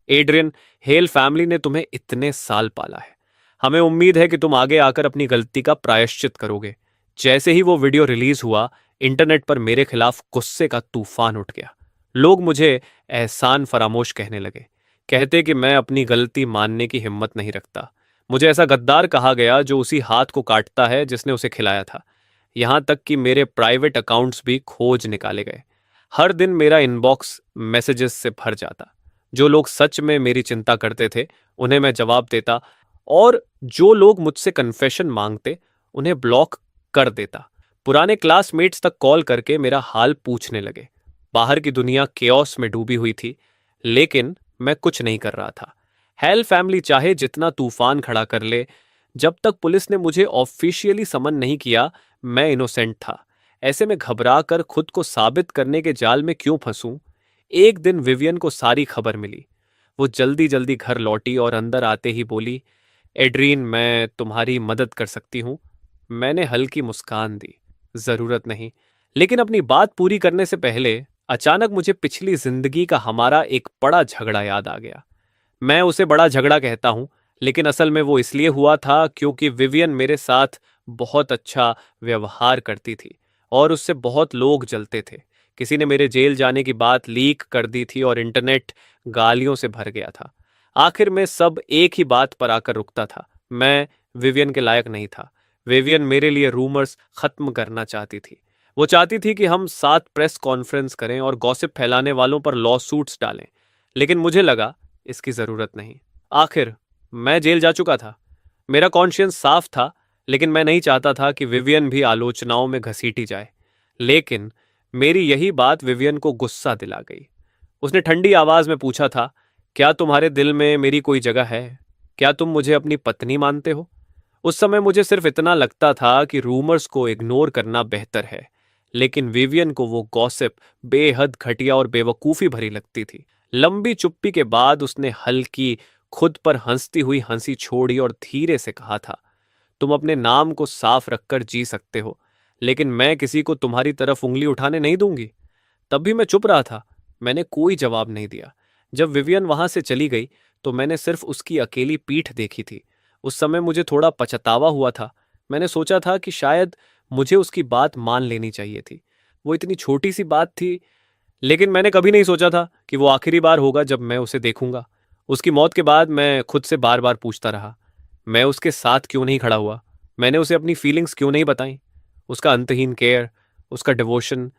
एड्रियन, हेल फैमिली ने तुम्हें इतने साल पाला है। हमें उम्मीद है कि तुम आगे आकर अपनी गलती का प्रायश्चित करोगे। जैसे ही वो वीडियो रिलीज हुआ, इंटरनेट पर मेरे खिलाफ गुस्से का तूफान उठ गया। लोग मुझे एहसान फरामोश कहने लगे, कहते कि मैं अपनी गलती मानने की हिम्मत नहीं रखता। मुझे ऐसा गद्दार कहा गया जो उसी हाथ को काटता है जिसने उसे खिलाया था। यहां तक कि मेरे प्राइवेट अकाउंट्स भी खोज निकाले गए। हर दिन मेरा इनबॉक्स मैसेजेस से भर जाता। जो लोग सच में मेरी चिंता करते थे उन्हें मैं जवाब देता, और जो लोग मुझसे कन्फेशन मांगते उन्हें ब्लॉक कर देता। पुराने क्लासमेट्स तक कॉल करके मेरा हाल पूछने लगे। बाहर की दुनिया केओस में डूबी हुई थी, लेकिन मैं कुछ नहीं कर रहा था। हेल फैमिली चाहे जितना तूफान खड़ा कर ले, जब तक पुलिस ने मुझे ऑफिशियली समन नहीं किया, मैं इनोसेंट था। ऐसे में घबरा कर खुद को साबित करने के जाल में क्यों फंसूं? एक दिन विवियन को सारी खबर मिली। वो जल्दी जल्दी घर लौटी और अंदर आते ही बोली, एड्रीन, मैं तुम्हारी मदद कर सकती हूँ। मैंने हल्की मुस्कान दी, जरूरत नहीं। लेकिन अपनी बात पूरी करने से पहले अचानक मुझे पिछली जिंदगी का हमारा एक बड़ा झगड़ा याद आ गया। मैं उसे बड़ा झगड़ा कहता हूं, लेकिन असल में वो इसलिए हुआ था क्योंकि विवियन मेरे साथ बहुत अच्छा व्यवहार करती थी और उससे बहुत लोग जलते थे। किसी ने मेरे जेल जाने की बात लीक कर दी थी और इंटरनेट गालियों से भर गया था। आखिर में सब एक ही बात पर आकर रुकता था, मैं विवियन के लायक नहीं था। विवियन मेरे लिए रूमर्स खत्म करना चाहती थी। वो चाहती थी कि हम साथ प्रेस कॉन्फ्रेंस करें और गॉसिप फैलाने वालों पर लॉ सूट्स डालें, लेकिन मुझे लगा इसकी जरूरत नहीं। आखिर मैं जेल जा चुका था, मेरा कॉन्शियंस साफ था, लेकिन मैं नहीं चाहता था कि विवियन भी आलोचनाओं में घसीटी जाए। लेकिन मेरी यही बात विवियन को गुस्सा दिला गई। उसने ठंडी आवाज में पूछा था, क्या तुम्हारे दिल में मेरी कोई जगह है? क्या तुम मुझे अपनी पत्नी मानते हो? उस समय मुझे सिर्फ इतना लगता था कि रूमर्स को इग्नोर करना बेहतर है, लेकिन विवियन को वो गॉसिप बेहद घटिया और बेवकूफी भरी लगती थी। लंबी चुप्पी के बाद उसने हल्की, खुद पर हंसती हुई हंसी छोड़ी और धीरे से कहा था, तुम अपने नाम को साफ रखकर जी सकते हो, लेकिन मैं किसी को तुम्हारी तरफ उंगली उठाने नहीं दूंगी। तब भी मैं चुप रहा था, मैंने कोई जवाब नहीं दिया। जब विवियन वहां से चली गई तो मैंने सिर्फ उसकी अकेली पीठ देखी थी। उस समय मुझे थोड़ा पछतावा हुआ था। मैंने सोचा था कि शायद मुझे उसकी बात मान लेनी चाहिए थी। वो इतनी छोटी सी बात थी, लेकिन मैंने कभी नहीं सोचा था कि वो आखिरी बार होगा जब मैं उसे देखूंगा। उसकी मौत के बाद मैं खुद से बार बार पूछता रहा, मैं उसके साथ क्यों नहीं खड़ा हुआ? मैंने उसे अपनी फीलिंग्स क्यों नहीं बताई? उसका अंतहीन केयर, उसका डिवोशन,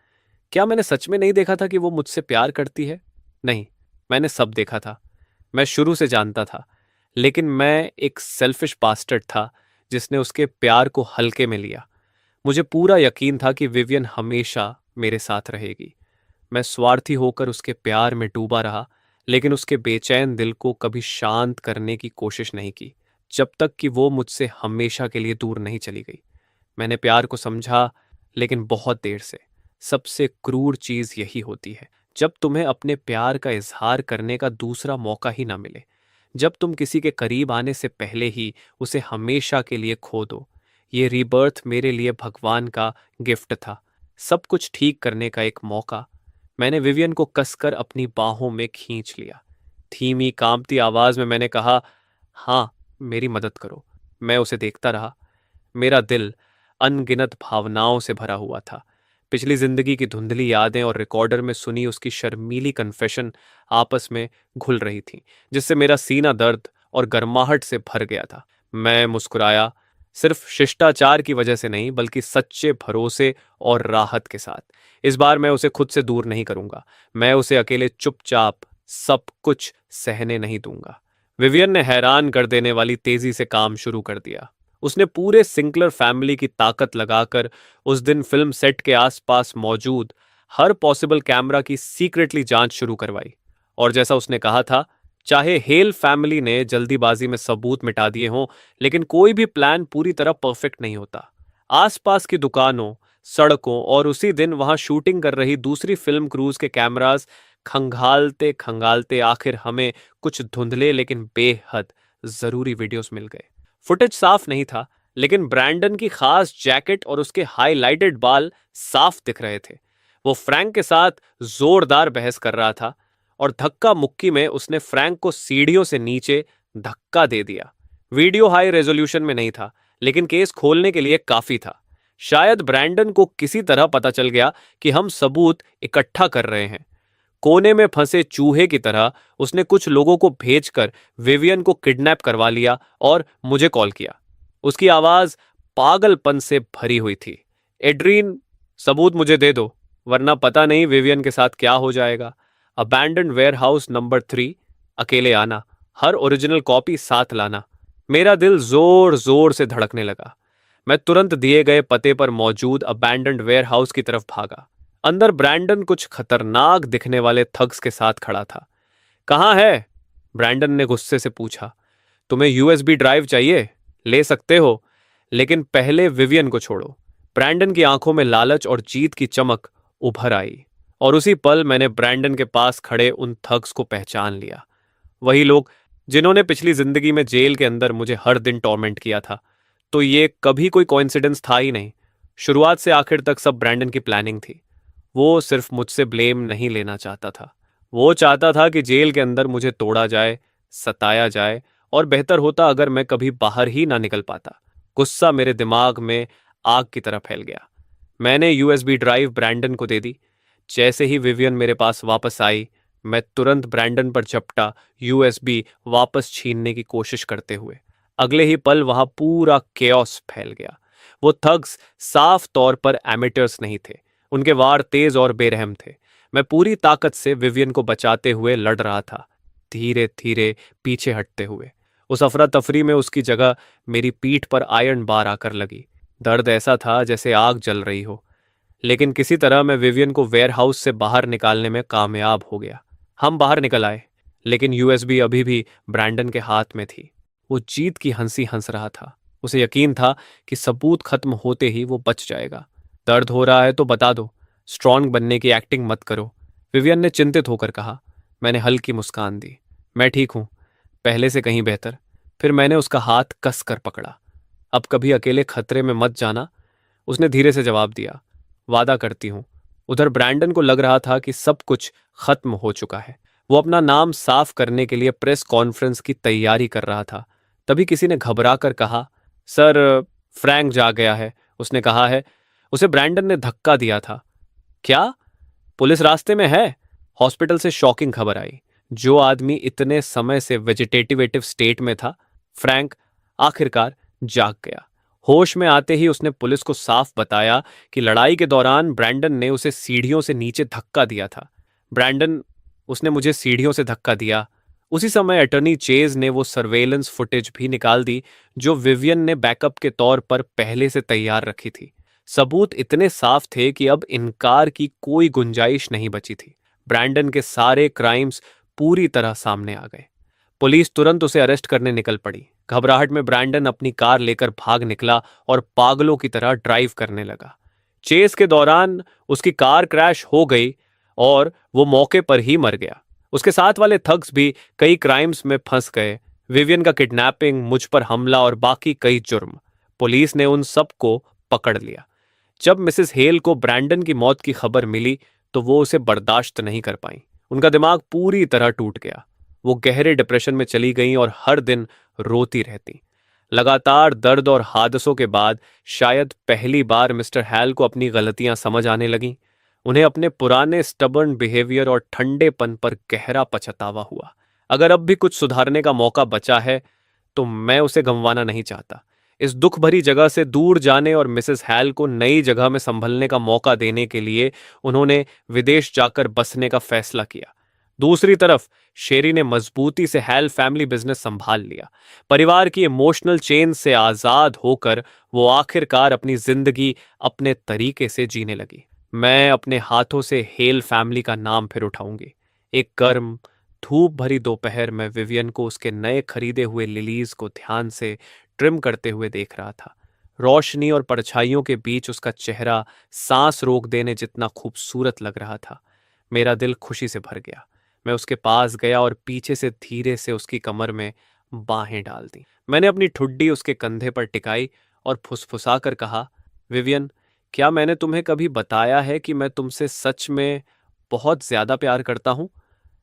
क्या मैंने सच में नहीं देखा था कि वो मुझसे प्यार करती है? नहीं, मैंने सब देखा था। मैं शुरू से जानता था, लेकिन मैं एक सेल्फिश बास्टर्ड था जिसने उसके प्यार को हल्के में लिया। मुझे पूरा यकीन था कि विवियन हमेशा मेरे साथ रहेगी। मैं स्वार्थी होकर उसके प्यार में डूबा रहा, लेकिन उसके बेचैन दिल को कभी शांत करने की कोशिश नहीं की, जब तक कि वो मुझसे हमेशा के लिए दूर नहीं चली गई। मैंने प्यार को समझा, लेकिन बहुत देर से। सबसे क्रूर चीज यही होती है, जब तुम्हें अपने प्यार का इजहार करने का दूसरा मौका ही ना मिले, जब तुम किसी के करीब आने से पहले ही उसे हमेशा के लिए खो दो। ये रीबर्थ मेरे लिए भगवान का गिफ्ट था, सब कुछ ठीक करने का एक मौका। मैंने विवियन को कसकर अपनी बाहों में खींच लिया। धीमी कांपती आवाज में मैंने कहा, हाँ, मेरी मदद करो। मैं उसे देखता रहा। मेरा दिल अनगिनत भावनाओं से भरा हुआ था। पिछली जिंदगी की धुंधली यादें और रिकॉर्डर में सुनी उसकी शर्मीली कन्फेशन आपस में घुल रही थीं, जिससे मेरा सीना दर्द और गर्माहट से भर गया था। मैं मुस्कुराया, सिर्फ शिष्टाचार की वजह से नहीं, बल्कि सच्चे भरोसे और राहत के साथ। इस बार मैं उसे खुद से दूर नहीं करूंगा। मैं उसे अकेले चुपचाप सब कुछ सहने नहीं दूंगा। विवियन ने हैरान कर देने वाली तेजी से काम शुरू कर दिया। उसने पूरे सिंकलर फैमिली की ताकत लगाकर उस दिन फिल्म सेट के आसपास मौजूद हर पॉसिबल कैमरा की सीक्रेटली जांच शुरू करवाई। और जैसा उसने कहा था, चाहे हेल फैमिली ने जल्दीबाजी में सबूत मिटा दिए हों, लेकिन कोई भी प्लान पूरी तरह परफेक्ट नहीं होता। आसपास की दुकानों, सड़कों और उसी दिन वहां शूटिंग कर रही दूसरी फिल्म क्रूज के कैमरास खंगालते खंगालते आखिर हमें कुछ धुंधले लेकिन बेहद जरूरी वीडियोस मिल गए। फुटेज साफ नहीं था, लेकिन ब्रैंडन की खास जैकेट और उसके हाईलाइटेड बाल साफ दिख रहे थे। वो फ्रैंक के साथ जोरदार बहस कर रहा था और धक्का मुक्की में उसने फ्रैंक को सीढ़ियों से नीचे धक्का दे दिया। वीडियो हाई रेजोल्यूशन में नहीं था, लेकिन केस खोलने के लिए काफी था। शायद ब्रैंडन को किसी तरह पता चल गया कि हम सबूत इकट्ठा कर रहे हैं। कोने में फंसे चूहे की तरह उसने कुछ लोगों को भेजकर विवियन को किडनैप करवा लिया और मुझे कॉल किया। उसकी आवाज पागलपन से भरी हुई थी। एड्रीन, सबूत मुझे दे दो, वरना पता नहीं विवियन के साथ क्या हो जाएगा। अबैंडन्ड वेयरहाउस नंबर 3, अकेले आना, हर ओरिजिनल कॉपी साथ लाना। मेरा दिल जोर जोर से धड़कने लगा। मैं तुरंत दिए गए पते पर मौजूद अबैंडन्ड वेयरहाउस की तरफ भागा। अंदर ब्रैंडन कुछ खतरनाक दिखने वाले थग्स के साथ खड़ा था। कहाँ है? ब्रैंडन ने गुस्से से पूछा। तुम्हें यूएसबी ड्राइव चाहिए? ले सकते हो, लेकिन पहले विवियन को छोड़ो। ब्रैंडन की आंखों में लालच और जीत की चमक उभर आई, और उसी पल मैंने ब्रैंडन के पास खड़े उन थग्स को पहचान लिया। वही लोग जिन्होंने पिछली जिंदगी में जेल के अंदर मुझे हर दिन टॉर्मेंट किया था। तो ये कभी कोई कोइंसिडेंस था ही नहीं। शुरुआत से आखिर तक सब ब्रैंडन की प्लानिंग थी। वो सिर्फ मुझसे ब्लेम नहीं लेना चाहता था। वो चाहता था कि जेल के अंदर मुझे तोड़ा जाए, सताया जाए, और बेहतर होता अगर मैं कभी बाहर ही ना निकल पाता। गुस्सा मेरे दिमाग में आग की तरह फैल गया। मैंने यूएसबी ड्राइव ब्रैंडन को दे दी। जैसे ही विवियन मेरे पास वापस आई, मैं तुरंत ब्रैंडन पर झपटा, यूएसबी वापस छीनने की कोशिश करते हुए। अगले ही पल वहां पूरा केओस फैल गया। वो थग्स साफ तौर पर एमेटर्स नहीं थे। उनके वार तेज और बेरहम थे। मैं पूरी ताकत से विवियन को बचाते हुए लड़ रहा था, धीरे धीरे पीछे हटते हुए। उस अफरा तफरी में उसकी जगह मेरी पीठ पर आयरन बार आकर लगी। दर्द ऐसा था जैसे आग जल रही हो। लेकिन किसी तरह मैं विवियन को वेयरहाउस से बाहर निकालने में कामयाब हो गया। हम बाहर निकल आए, लेकिन यूएसबी अभी भी ब्रैंडन के हाथ में थी। वो जीत की हंसी हंस रहा था। उसे यकीन था कि सबूत खत्म होते ही वो बच जाएगा। दर्द हो रहा है तो बता दो, स्ट्रांग बनने की एक्टिंग मत करो, विवियन ने चिंतित होकर कहा। मैंने हल्की मुस्कान दी। मैं ठीक हूं, पहले से कहीं बेहतर। फिर मैंने उसका हाथ कस कर पकड़ा। अब कभी अकेले खतरे में मत जाना, उसने धीरे से जवाब दिया। वादा करती हूं। उधर ब्रैंडन को लग रहा था कि सब कुछ खत्म हो चुका है। वो अपना नाम साफ करने के लिए प्रेस कॉन्फ्रेंस की तैयारी कर रहा था। तभी किसी ने घबरा कर कहा, सर, फ्रैंक जाग गया है, उसने कहा है। उसे ब्रैंडन ने धक्का दिया था। क्या? पुलिस रास्ते में है? हॉस्पिटल से शॉकिंग खबर आई। जो आदमी इतने समय से वेजिटेटिवेटिव स्टेट में था, फ्रैंक, आखिरकार जाग गया। होश में आते ही उसने पुलिस को साफ बताया कि लड़ाई के दौरान ब्रैंडन ने उसे सीढ़ियों से नीचे धक्का दिया था। ब्रैंडन, उसने मुझे सीढ़ियों से धक्का दिया। उसी समय अटर्नी चेज ने वो सर्वेलेंस फुटेज भी निकाल दी जो विवियन ने बैकअप के तौर पर पहले से तैयार रखी थी। सबूत इतने साफ थे कि अब इनकार की कोई गुंजाइश नहीं बची थी। ब्रैंडन के सारे क्राइम्स पूरी तरह सामने आ गए। पुलिस तुरंत उसे अरेस्ट करने निकल पड़ी। घबराहट में ब्रैंडन अपनी कार लेकर भाग निकला और पागलों की तरह ड्राइव करने लगा। चेस के दौरान उसकी कार क्रैश हो गई और वो मौके पर ही मर गया। उसके साथ वाले थग्स भी कई क्राइम्स में फंस गए। विवियन का किडनैपिंग, मुझ पर हमला और बाकी कई जुर्म। पुलिस ने उन सबको पकड़ लिया। जब मिसेस हेल को ब्रैंडन की मौत की खबर मिली तो वो उसे बर्दाश्त नहीं कर पाई। उनका दिमाग पूरी तरह टूट गया। वो गहरे डिप्रेशन में चली गईं और हर दिन रोती रहती। लगातार दर्द और हादसों के बाद शायद पहली बार मिस्टर हैल को अपनी गलतियां समझ आने लगीं। उन्हें अपने पुराने स्टबर्न बिहेवियर और ठंडेपन पर गहरा पछतावा हुआ। अगर अब भी कुछ सुधारने का मौका बचा है तो मैं उसे गंवाना नहीं चाहता। इस दुख भरी जगह से दूर जाने और मिसेस हैल को नई जगह में संभलने का मौका देने के लिए उन्होंने विदेश जाकर बसने का फैसला किया। दूसरी तरफ शेरी ने मजबूती से हैल फैमिली बिजनेस संभाल लिया। परिवार की इमोशनल चेन से आजाद होकर वो आखिरकार अपनी जिंदगी अपने तरीके से जीने लगी। मैं अपने हाथों से हेल फैमिली का नाम फिर उठाऊंगी। एक गर्म, धूप भरी दोपहर में विवियन को उसके नए खरीदे हुए लिलीज को ध्यान से ट्रिम करते हुए देख रहा था। रोशनी और परछाइयों के बीच उसका चेहरा सांस रोक देने जितना खूबसूरत लग रहा था। मेरा दिल खुशी से भर गया। मैं उसके पास गया और पीछे से धीरे से उसकी कमर में बाहें डाल दी। मैंने अपनी ठुड्डी उसके कंधे पर टिकाई और फुसफुसा कर कहा, विवियन, क्या मैंने तुम्हें कभी बताया है कि मैं तुमसे सच में बहुत ज्यादा प्यार करता हूं?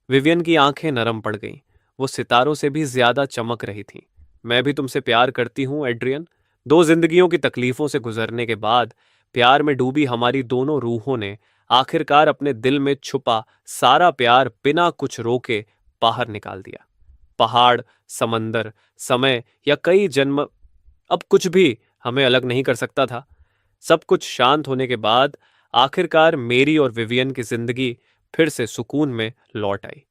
विवियन की आंखें नरम पड़ गईं। वो सितारों से भी ज्यादा चमक रही थीं। मैं भी तुमसे प्यार करती हूं, एड्रियन। दो जिंदगियों की तकलीफों से गुजरने के बाद प्यार में डूबी हमारी दोनों रूहों ने आखिरकार अपने दिल में छुपा सारा प्यार बिना कुछ रोके बाहर निकाल दिया। पहाड़, समंदर, समय या कई जन्म, अब कुछ भी हमें अलग नहीं कर सकता था। सब कुछ शांत होने के बाद आखिरकार मेरी और विवियन की जिंदगी फिर से सुकून में लौट आई।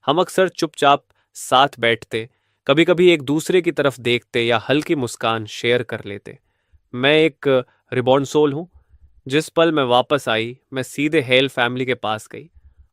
हम अक्सर चुपचाप साथ बैठते, कभी कभी एक दूसरे की तरफ देखते या हल्की मुस्कान शेयर कर लेते। मैं एक रिबॉन्सोल हूं। जिस पल मैं वापस आई, मैं सीधे हेल फैमिली के पास गई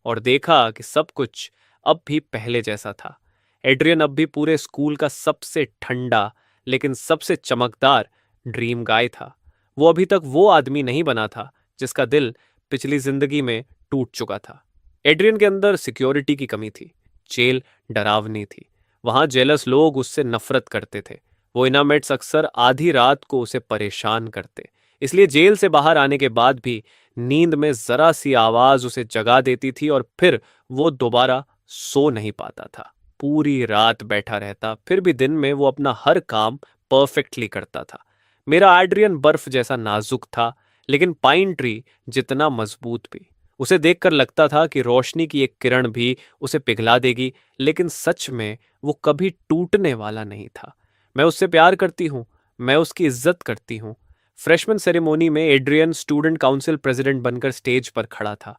और देखा कि सब कुछ अब भी पहले जैसा था। एड्रियन अब भी पूरे स्कूल का सबसे ठंडा लेकिन सबसे चमकदार ड्रीम गाय था। वो अभी तक वो आदमी नहीं बना था जिसका दिल पिछली जिंदगी में टूट चुका था। एड्रियन के अंदर सिक्योरिटी की कमी थी। जेल डरावनी थी। वहां जेलस लोग उससे नफरत करते थे। वो इनामेट्स अक्सर आधी रात को उसे परेशान करते, इसलिए जेल से बाहर आने के बाद भी नींद में जरा सी आवाज उसे जगा देती थी और फिर वो दोबारा सो नहीं पाता था। पूरी रात बैठा रहता, फिर भी दिन में वो अपना हर काम परफेक्टली करता था। मेरा एड्रियन बर्फ जैसा नाजुक था, लेकिन पाइन ट्री जितना मजबूत भी। उसे देखकर लगता था कि रोशनी की एक किरण भी उसे पिघला देगी, लेकिन सच में वो कभी टूटने वाला नहीं था। मैं उससे प्यार करती हूँ, मैं उसकी इज्जत करती हूँ। फ्रेशमैन सेरेमोनी में एड्रियन स्टूडेंट काउंसिल प्रेसिडेंट बनकर स्टेज पर खड़ा था।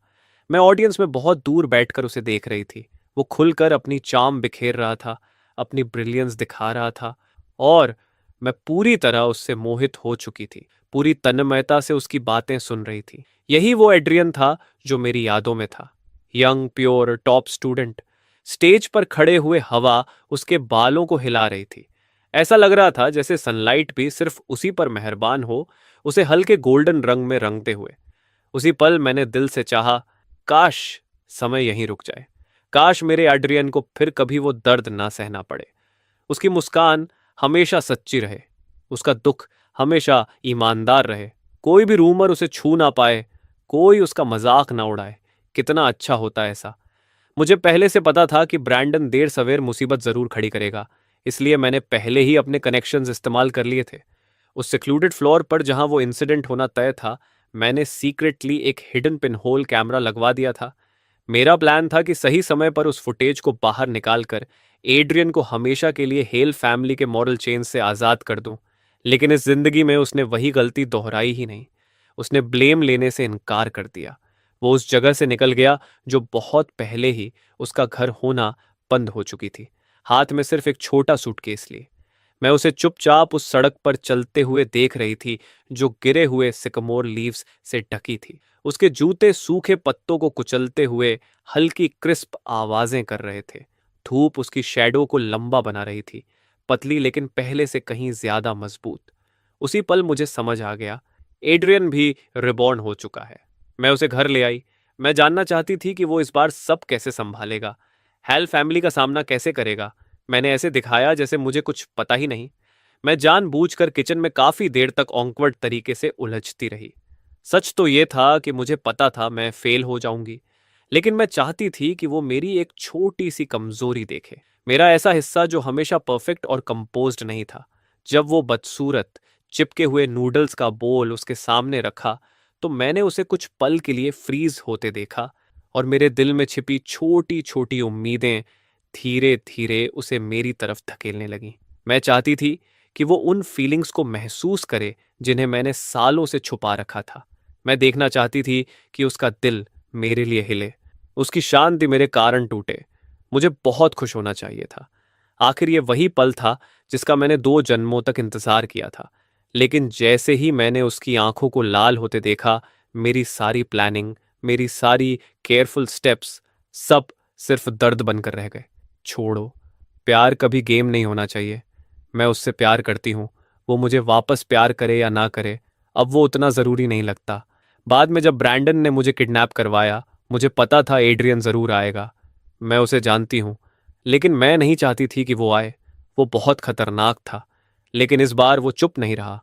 मैं ऑडियंस में बहुत दूर बैठकर उसे देख रही थी। वो खुलकर अपनी चार्म बिखेर रहा था, अपनी ब्रिलियंस दिखा रहा था, और मैं पूरी तरह उससे मोहित हो चुकी थी। पूरी तन्मयता से उसकी बातें सुन रही थी। यही वो एड्रियन था जो मेरी यादों में था। Young, pure, top student. Stage पर खड़े हुए हवा उसके बालों को हिला रही थी। ऐसा लग रहा था जैसे सनलाइट भी सिर्फ उसी पर मेहरबान हो, उसे हल्के गोल्डन रंग में रंगते हुए। उसी पल मैंने दिल से चाहा, काश समय यहीं रुक जाए। काश मेरे एड्रियन को फिर कभी वो दर्द ना सहना पड़े। उसकी मुस्कान हमेशा सच्ची रहे, उसका दुख हमेशा ईमानदार रहे। कोई भी रूमर उसे छू ना पाए, कोई उसका मजाक ना उड़ाए। कितना अच्छा होता ऐसा। मुझे पहले से पता था कि ब्रैंडन देर सवेर मुसीबत जरूर खड़ी करेगा, इसलिए मैंने पहले ही अपने कनेक्शंस इस्तेमाल कर लिए थे। उस सिक्लूडेड फ्लोर पर जहां वो इंसिडेंट होना तय था, मैंने सीक्रेटली एक हिडन पिन होल कैमरा लगवा दिया था। मेरा प्लान था कि सही समय पर उस फुटेज को बाहर निकालकर एड्रियन को हमेशा के लिए हेल फैमिली के मॉरल चेन से आज़ाद कर दूं। लेकिन इस जिंदगी में उसने वही गलती दोहराई ही नहीं। उसने ब्लेम लेने से इनकार कर दिया। वो उस जगह से निकल गया जो बहुत पहले ही उसका घर होना बंद हो चुकी थी, हाथ में सिर्फ एक छोटा सूटकेस लिए। मैं उसे चुपचाप उस सड़क पर चलते हुए देख रही थी जो गिरे हुए सिकमोर लीव्स से ढकी थी। उसके जूते सूखे पत्तों को कुचलते हुए हल्की क्रिस्प आवाजें कर रहे थे। धूप उसकी शैडो को लंबा बना रही थी, पतली लेकिन पहले से कहीं ज्यादा मजबूत। उसी पल मुझे समझ आ गया, एड्रियन भी रिबॉर्न हो चुका है। मैं उसे घर ले आई। मैं जानना चाहती थी कि वो इस बार सब कैसे संभालेगा, हेल फैमिली का सामना कैसे करेगा। मैंने ऐसे दिखाया जैसे मुझे कुछ पता ही नहीं। मैं जानबूझकर किचन में काफी देर तक ऑकवर्ड तरीके से उलझती रही। सच तो ये था कि मुझे पता था मैं फेल हो जाऊंगी, लेकिन मैं चाहती थी कि वो मेरी एक छोटी सी कमजोरी देखे, मेरा ऐसा हिस्सा जो हमेशा परफेक्ट और कंपोज्ड नहीं था। जब वो बदसूरत चिपके हुए नूडल्स का बोल उसके सामने रखा, तो मैंने उसे कुछ पल के लिए फ्रीज होते देखा, और मेरे दिल में छिपी छोटी छोटी उम्मीदें धीरे धीरे उसे मेरी तरफ धकेलने लगीं। मैं चाहती थी कि वो उन फीलिंग्स को महसूस करे जिन्हें मैंने सालों से छुपा रखा था। मैं देखना चाहती थी कि उसका दिल मेरे लिए हिले, उसकी शांति मेरे कारण टूटे। मुझे बहुत खुश होना चाहिए था। आखिर ये वही पल था जिसका मैंने 2 जन्मों तक इंतजार किया था। लेकिन जैसे ही मैंने उसकी आंखों को लाल होते देखा, मेरी सारी प्लानिंग, मेरी सारी केयरफुल स्टेप्स, सब सिर्फ दर्द बनकर रह गए। छोड़ो, प्यार कभी गेम नहीं होना चाहिए। मैं उससे प्यार करती हूँ, वो मुझे वापस प्यार करे या ना करे, अब वो उतना ज़रूरी नहीं लगता। बाद में जब ब्रैंडन ने मुझे किडनैप करवाया, मुझे पता था एड्रियन ज़रूर आएगा। मैं उसे जानती हूँ, लेकिन मैं नहीं चाहती थी कि वो आए। वो बहुत खतरनाक था, लेकिन इस बार वो चुप नहीं रहा।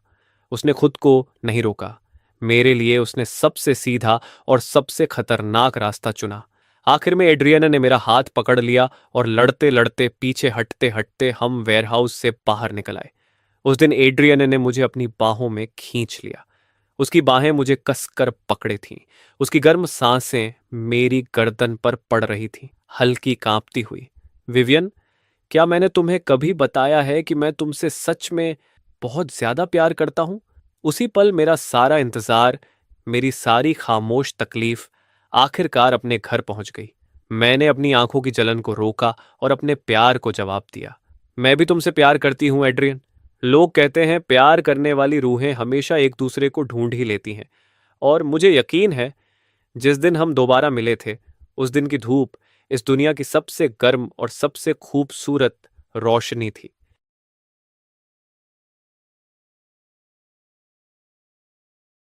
उसने खुद को नहीं रोका। मेरे लिए उसने सबसे सीधा और सबसे खतरनाक रास्ता चुना। आखिर में एड्रियन ने मेरा हाथ पकड़ लिया और लड़ते लड़ते, पीछे हटते हटते हम वेयरहाउस से बाहर निकल आए। उस दिन एड्रियन ने मुझे अपनी बाहों में खींच लिया। उसकी बाहें मुझे कसकर पकड़े थीं। उसकी गर्म सांसें मेरी गर्दन पर पड़ रही थीं, हल्की कांपती हुई। विवियन, क्या मैंने तुम्हें कभी बताया है कि मैं तुमसे सच में बहुत ज्यादा प्यार करता हूं? उसी पल मेरा सारा इंतजार, मेरी सारी खामोश तकलीफ आखिरकार अपने घर पहुंच गई। मैंने अपनी आंखों की जलन को रोका और अपने प्यार को जवाब दिया। मैं भी तुमसे प्यार करती हूं एड्रियन। लोग कहते हैं प्यार करने वाली रूहें हमेशा एक दूसरे को ढूंढ ही लेती हैं, और मुझे यकीन है जिस दिन हम दोबारा मिले थे, उस दिन की धूप इस दुनिया की सबसे गर्म और सबसे खूबसूरत रोशनी थी।